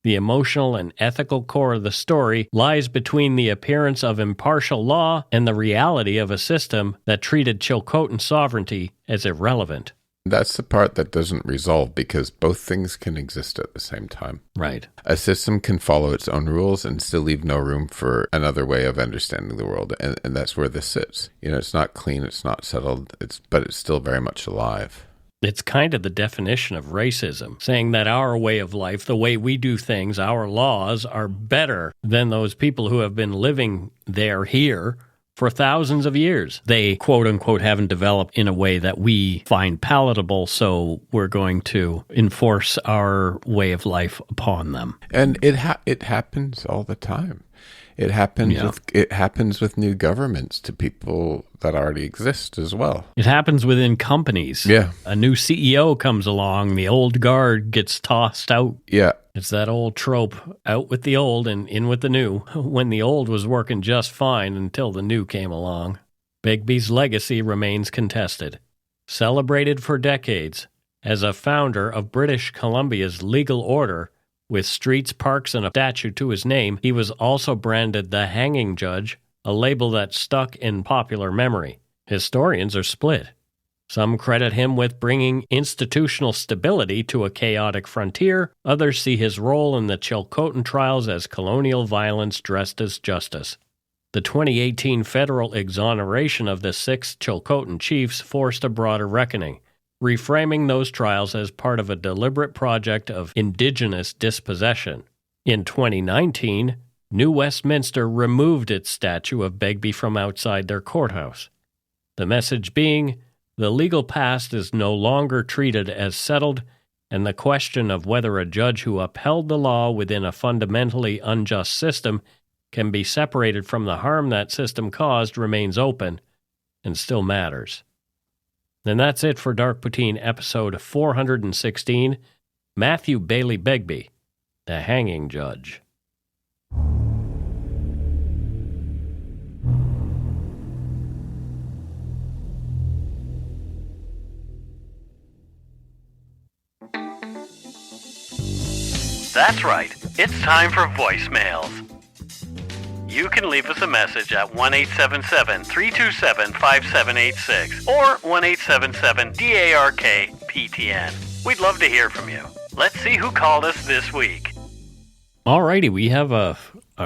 The emotional and ethical core of the story lies between the appearance of impartial law and the reality of a system that treated Chilcotin sovereignty as irrelevant. That's the part that doesn't resolve, because both things can exist at the same time. Right. A system can follow its own rules and still leave no room for another way of understanding the world. And that's where this sits. It's not clean, it's not settled, but it's still very much alive. It's kind of the definition of racism, saying that our way of life, the way we do things, our laws are better than those people who have been living here for thousands of years. They, quote-unquote, haven't developed in a way that we find palatable, so we're going to enforce our way of life upon them. And it happens all the time. It happens with new governments to people that already exist as well. It happens within companies. Yeah. A new CEO comes along, the old guard gets tossed out. Yeah. It's that old trope, out with the old and in with the new, when the old was working just fine until the new came along. Begbie's legacy remains contested. Celebrated for decades as a founder of British Columbia's legal order, with streets, parks, and a statue to his name, he was also branded the Hanging Judge, a label that stuck in popular memory. Historians are split. Some credit him with bringing institutional stability to a chaotic frontier. Others see his role in the Chilcotin trials as colonial violence dressed as justice. The 2018 federal exoneration of the 6 Chilcotin chiefs forced a broader reckoning, reframing those trials as part of a deliberate project of Indigenous dispossession. In 2019, New Westminster removed its statue of Begbie from outside their courthouse. The message being, the legal past is no longer treated as settled, and the question of whether a judge who upheld the law within a fundamentally unjust system can be separated from the harm that system caused remains open and still matters. And that's it for Dark Poutine episode 416, Matthew Baillie Begbie, the Hanging Judge. That's right, it's time for voicemails. You can leave us a message at 1-877-327-5786 or 1-877-DARK-PTN. We'd love to hear from you. Let's see who called us this week. Alrighty, we have a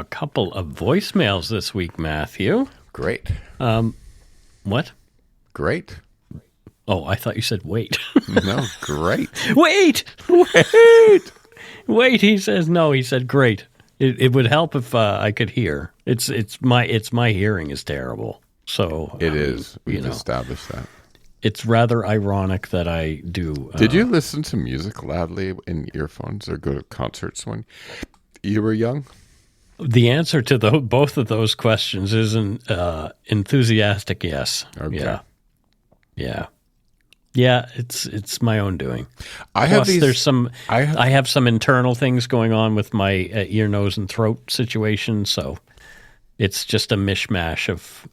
couple of voicemails this week, Matthew. Great. What? Great. Oh, I thought you said wait. No, great. Wait! Wait, he says no, he said great. It would help if I could hear. It's my hearing is terrible. So it is. We've established that. It's rather ironic that I do. Did you listen to music loudly in earphones or go to concerts when you were young? The answer to both of those questions is an enthusiastic yes. Okay. Yeah. Yeah, it's my own doing. I have some internal things going on with my ear, nose, and throat situation, so it's just a mishmash of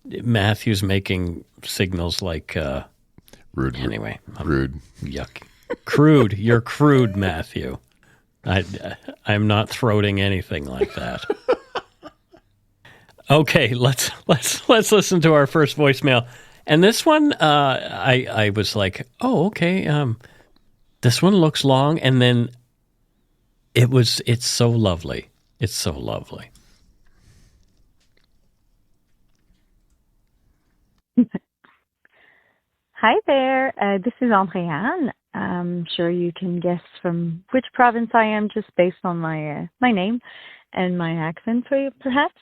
Matthew's making signals like rude. Anyway, Rude. Yuck. Crude. You're crude, Matthew. I'm not throating anything like that. Okay, let's listen to our first voicemail. And this one, I was like, oh, okay. This one looks long, and then it's so lovely. It's so lovely. Hi there. This is Andréane. I'm sure you can guess from which province I am just based on my name and my accent, perhaps.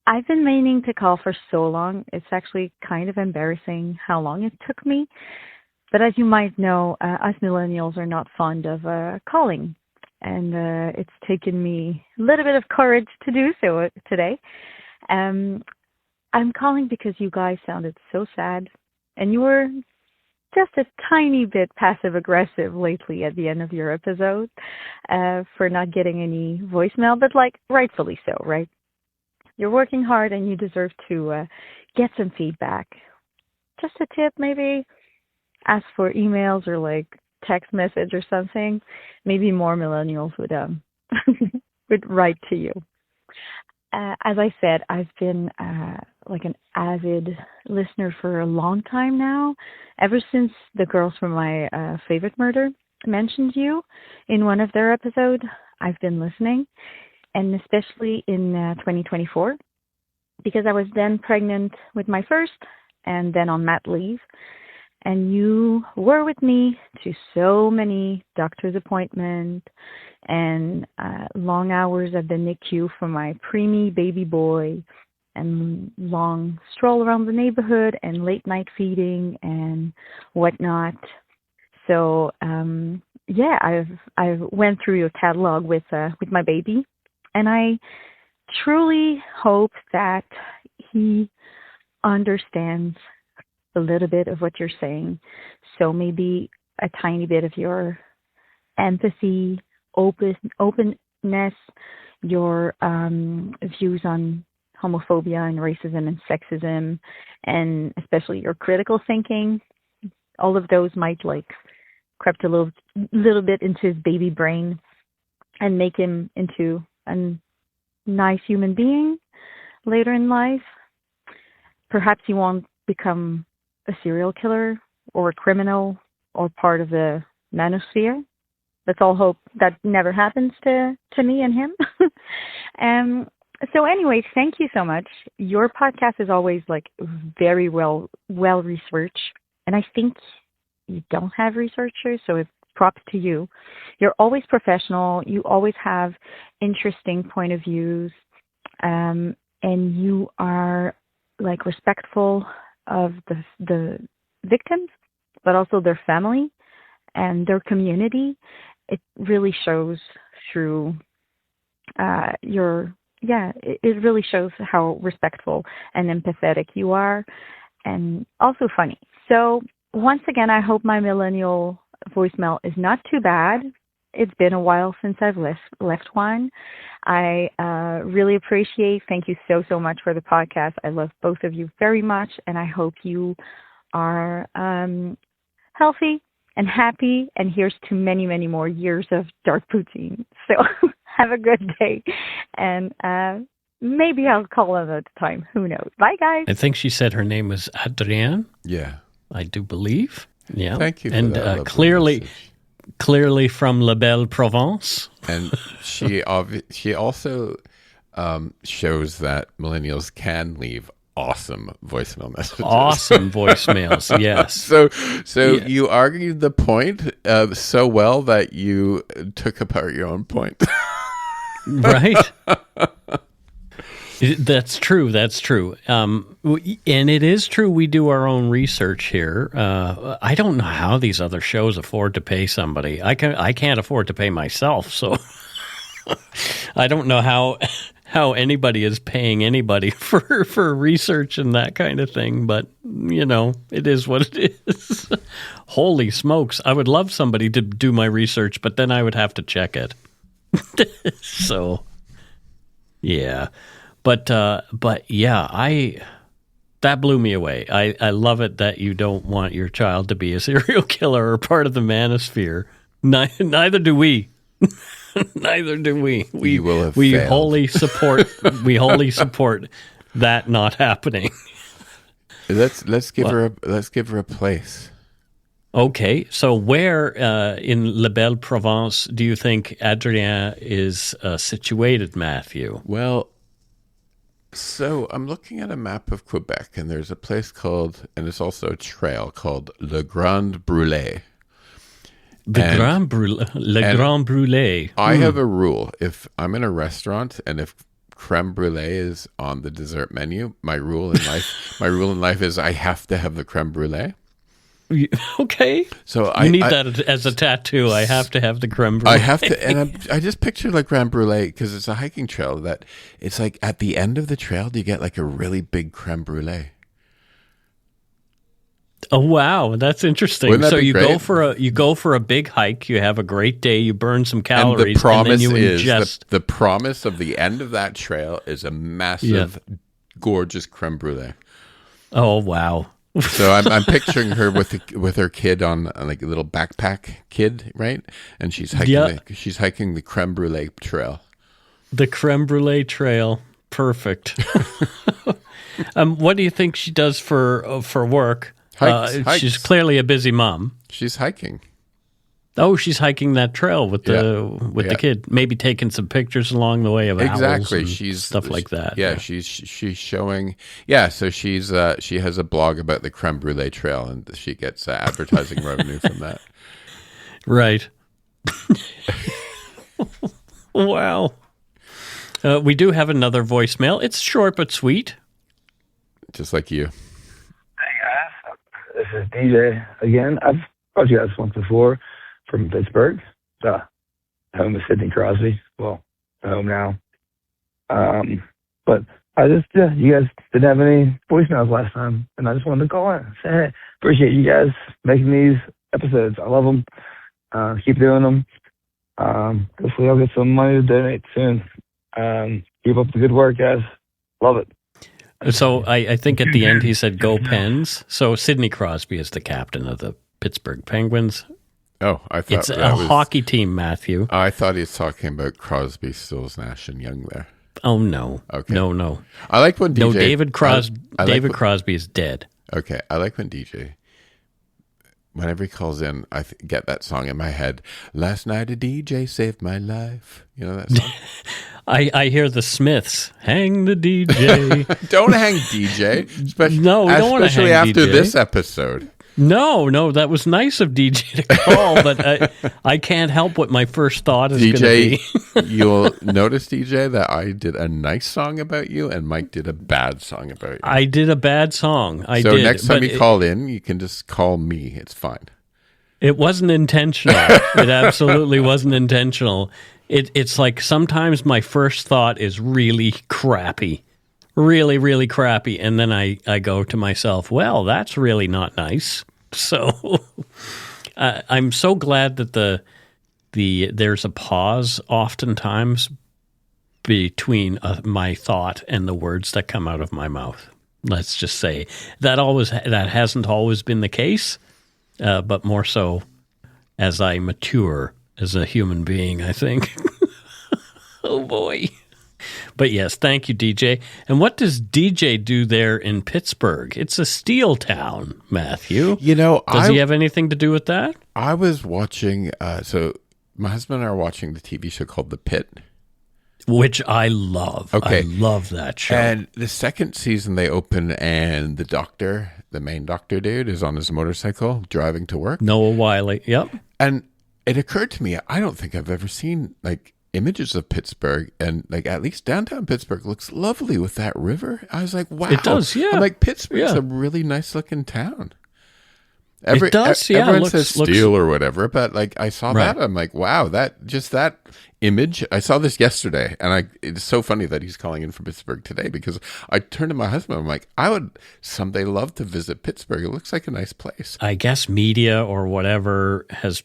I've been meaning to call for so long. It's actually kind of embarrassing how long it took me. But as you might know, us millennials are not fond of calling. And it's taken me a little bit of courage to do so today. I'm calling because you guys sounded so sad. And you were just a tiny bit passive-aggressive lately at the end of your episode for not getting any voicemail. But, rightfully so, right? You're working hard and you deserve to get some feedback. Just a tip, maybe ask for emails or text message or something. Maybe more millennials would would write to you. As I said, I've been an avid listener for a long time now. Ever since the girls from my favorite murder mentioned you in one of their episodes, I've been listening. And especially in 2024, because I was then pregnant with my first and then on mat leave. And you were with me to so many doctor's appointments and long hours at the NICU for my preemie baby boy and long stroll around the neighborhood and late night feeding and whatnot. So, I've went through your catalog with my baby. And I truly hope that he understands a little bit of what you're saying. So maybe a tiny bit of your empathy, openness, your views on homophobia and racism and sexism, and especially your critical thinking. All of those might crept a little bit into his baby brain and make him into a nice human being later in life. Perhaps he won't become a serial killer or a criminal or part of the manosphere. Let's all hope that never happens to me and him. So anyway, thank you so much. Your podcast is always very well researched. And I think you don't have researchers, so it's props to you. You're always professional. You always have interesting point of views. And you are respectful of the victims, but also their family and their community. It really shows through it really shows how respectful and empathetic you are, and also funny. So once again, I hope my millennial voicemail is not too bad. It's been a while since I've left one. I really appreciate. Thank you so much for the podcast. I love both of you very much, and I hope you are healthy and happy. And here's to many, many more years of dark poutine. So have a good day, and maybe I'll call another time. Who knows? Bye, guys. I think she said her name was Adrienne. Yeah, I do believe. Yeah, thank you. For and that clearly from La Belle Provence. And she also shows that millennials can leave awesome voicemail messages. Awesome voicemails, yes. So yeah. You argued the point so well that you took apart your own point. Right? That's true. And it is true we do our own research here. I don't know how these other shows afford to pay somebody. I can't afford to pay myself, so I don't know how anybody is paying anybody for research and that kind of thing, but it is what it is. Holy smokes. I would love somebody to do my research, but then I would have to check it. So, yeah. But yeah, that blew me away. I love it that you don't want your child to be a serial killer or part of the manosphere. Neither do we. Neither do we. We wholly support. We wholly support that not happening. Let's give her a place. Okay, so where in La Belle Provence do you think Adrien is situated, Matthew? Well, so I'm looking at a map of Quebec, and there's a place called, and it's also a trail called Le Grand Brûlé. Grand Brûlé. I have a rule. If I'm in a restaurant and if creme brulee is on the dessert menu, my rule in life is I have to have the creme brulee. Okay. So I need that as a tattoo. I have to have the creme brulee. I have to, and I just picture like creme brulee because it's a hiking trail that it's like at the end of the trail, you get like a really big creme brulee. Oh wow, that's interesting. So you go for a big hike. You have a great day. You burn some calories, and then you ingest. The promise of the end of that trail is a massive, gorgeous creme brulee. Oh wow. So I'm picturing her with her kid on like a little backpack kid, right? And she's hiking the creme brulee trail. The creme brulee trail, perfect. What do you think she does for work? Hikes. She's clearly a busy mom. She's hiking. Oh, she's hiking that trail with the kid, maybe taking some pictures along the way of owls and stuff like that. Yeah, she's showing. Yeah, so she has a blog about the creme brulee trail, and she gets advertising revenue from that. Right. Wow. We do have another voicemail. It's short but sweet. Just like you. Hey guys, this is DJ again. I've called you guys once before. From Pittsburgh, home of Sidney Crosby. Well, home now. But I just, you guys didn't have any voicemails last time, and I just wanted to call in and say, hey, appreciate you guys making these episodes. I love them. Keep doing them. Hopefully I'll get some money to donate soon. Keep up the good work, guys. Love it. So I think at the end he said, go Pens. So Sidney Crosby is the captain of the Pittsburgh Penguins. Oh, I thought it's a hockey team, Matthew. I thought he was talking about Crosby, Stills, Nash, and Young there. Oh no, okay, no. I like when DJ. No, David Crosby is dead. Okay, I like when DJ. Whenever he calls in, I get that song in my head. Last night a DJ saved my life. You know that song? I hear the Smiths. Hang the DJ. Don't hang DJ. No, we don't want to hang especially after DJ. This episode. No, that was nice of DJ to call, but I can't help what my first thought is going to be. You'll notice, DJ, that I did a nice song about you and Mike did a bad song about you. I did a bad song. So next time you call in, you can just call me. It's fine. It wasn't intentional. It absolutely wasn't intentional. It's like sometimes my first thought is really crappy. Really, really crappy. And then I go to myself, well, that's really not nice. So I'm so glad that there's a pause oftentimes between my thought and the words that come out of my mouth. Let's just say that hasn't always been the case, but more so as I mature as a human being, I think. Oh boy. But yes, thank you, DJ. And what does DJ do there in Pittsburgh? It's a steel town, Matthew. Does he have anything to do with that? I was watching, so my husband and I are watching the TV show called The Pit. Which I love. Okay. I love that show. And the second season they open and the main doctor dude is on his motorcycle driving to work. Noah Wiley, yep. And it occurred to me, I don't think I've ever seen images of Pittsburgh, and at least downtown Pittsburgh looks lovely with that river. I was like, wow. It does, yeah. I'm like, Pittsburgh's a really nice looking town. It does, yeah. Everyone says steel or whatever, but like I saw that, I'm like, wow, that image. I saw this yesterday, and it's so funny that he's calling in from Pittsburgh today, because I turned to my husband. I'm like, I would someday love to visit Pittsburgh. It looks like a nice place. I guess media or whatever has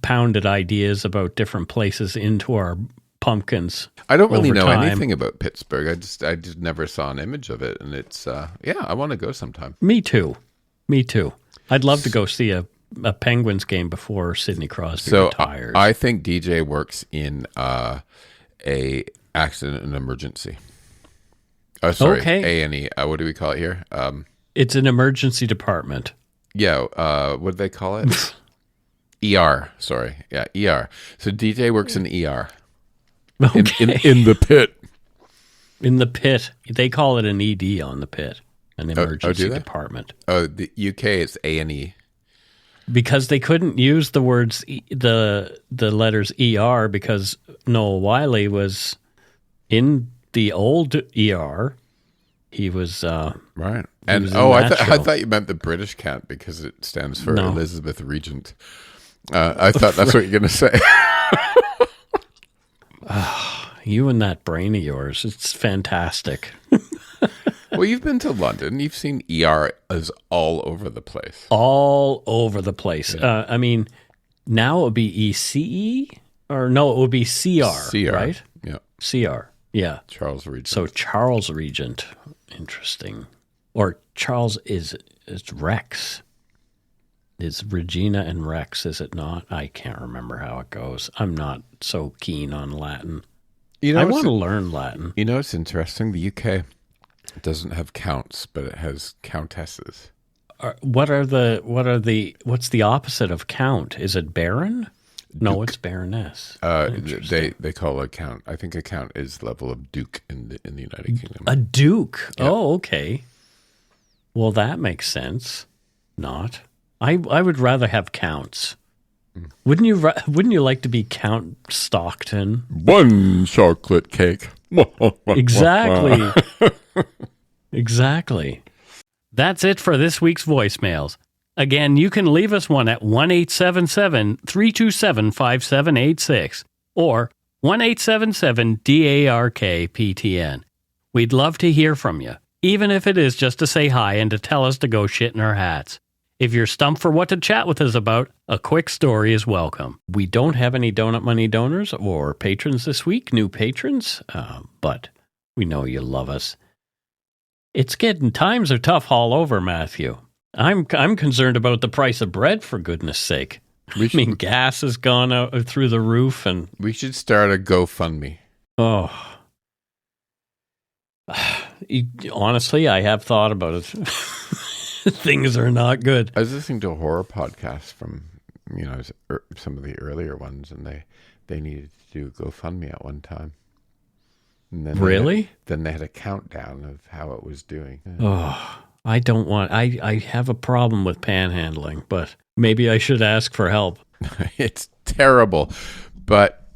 pounded ideas about different places into our pumpkins. I don't really know anything about Pittsburgh. I just never saw an image of it, and it's I want to go sometime. Me too. I'd love to go see a Penguins game before Sidney Crosby retires. I think DJ works in a accident and emergency. Oh, sorry, okay. A&E. What do we call it here? It's an emergency department. Yeah. What do they call it? ER. Sorry. Yeah, ER. So DJ works in ER. Okay. In the pit. In the pit. They call it an ED on the pit. An emergency department. Oh, the UK is A&E. Because they couldn't use the words, the letters ER, because Noah Wiley was in the old ER. He was right. And I thought you meant the British can't, because it stands for Elizabeth Regent. I thought that's what you're going to say. You and that brain of yours, it's fantastic. Well, you've been to London. You've seen ER is all over the place. All over the place. Yeah. I mean, now it would be ECE? Or no, it would be CR, right? Yeah. CR, yeah. Charles Regent. So Charles Regent, interesting. Or Charles is Rex. It's Regina and Rex, is it not? I can't remember how it goes. I'm not so keen on Latin. I want to learn Latin. You know, it's interesting. The UK doesn't have counts, but it has countesses. What's the opposite of count? Is it baron? Duke. No, it's baroness. They call a count. I think a count is level of duke in the United Kingdom. A duke. Yeah. Oh, okay. Well, that makes sense. Not. I would rather have counts. Wouldn't you like to be Count Stockton? One chocolate cake. Exactly. Exactly. That's it for this week's voicemails. Again, you can leave us one at 1-877-327-5786 or 1-877-DARK-PTN. We'd love to hear from you, even if it is just to say hi and to tell us to go shit in our hats. If you're stumped for what to chat with us about, a quick story is welcome. We don't have any Donut Money donors or patrons this week, new patrons, but we know you love us. Times are tough all over, Matthew. I'm concerned about the price of bread, for goodness sake. Gas has gone out through the roof, and we should start a GoFundMe. Oh, honestly, I have thought about it. Things are not good. I was listening to a horror podcast from, some of the earlier ones, and they needed to do GoFundMe at one time. And then really? Then they had a countdown of how it was doing. Oh, I don't want. I have a problem with panhandling, but maybe I should ask for help. It's terrible, but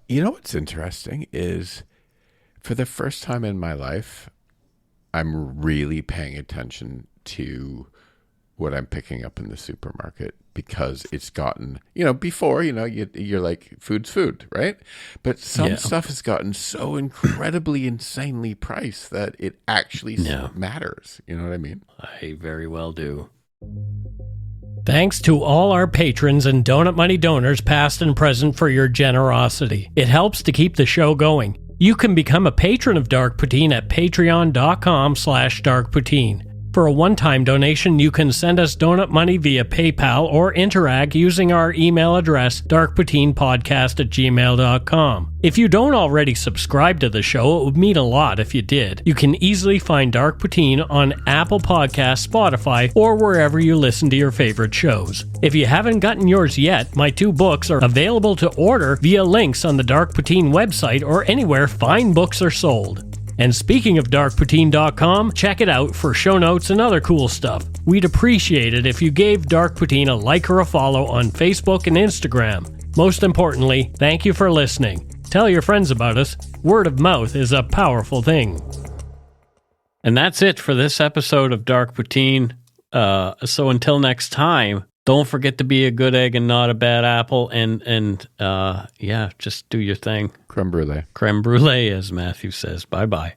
what's interesting is, for the first time in my life, I'm really paying attention to what I'm picking up in the supermarket, because it's gotten, before, you're like, food's food, right? But some stuff has gotten so incredibly, insanely priced that it actually matters. You know what I mean? I very well do. Thanks to all our patrons and Donut Money donors, past and present, for your generosity. It helps to keep the show going. You can become a patron of Dark Poutine at patreon.com/darkpoutine. For a one-time donation, you can send us donut money via PayPal or interact using our email address, darkpoutinepodcast@gmail.com. If you don't already subscribe to the show, it would mean a lot if you did. You can easily find Dark Poutine on Apple Podcasts, Spotify, or wherever you listen to your favorite shows. If you haven't gotten yours yet, my 2 books are available to order via links on the Dark Poutine website or anywhere fine books are sold. And speaking of darkpoutine.com, check it out for show notes and other cool stuff. We'd appreciate it if you gave Dark Poutine a like or a follow on Facebook and Instagram. Most importantly, thank you for listening. Tell your friends about us. Word of mouth is a powerful thing. And that's it for this episode of Dark Poutine. So until next time, don't forget to be a good egg and not a bad apple. And yeah, just do your thing. Creme brulee. Creme brulee, as Matthew says. Bye-bye.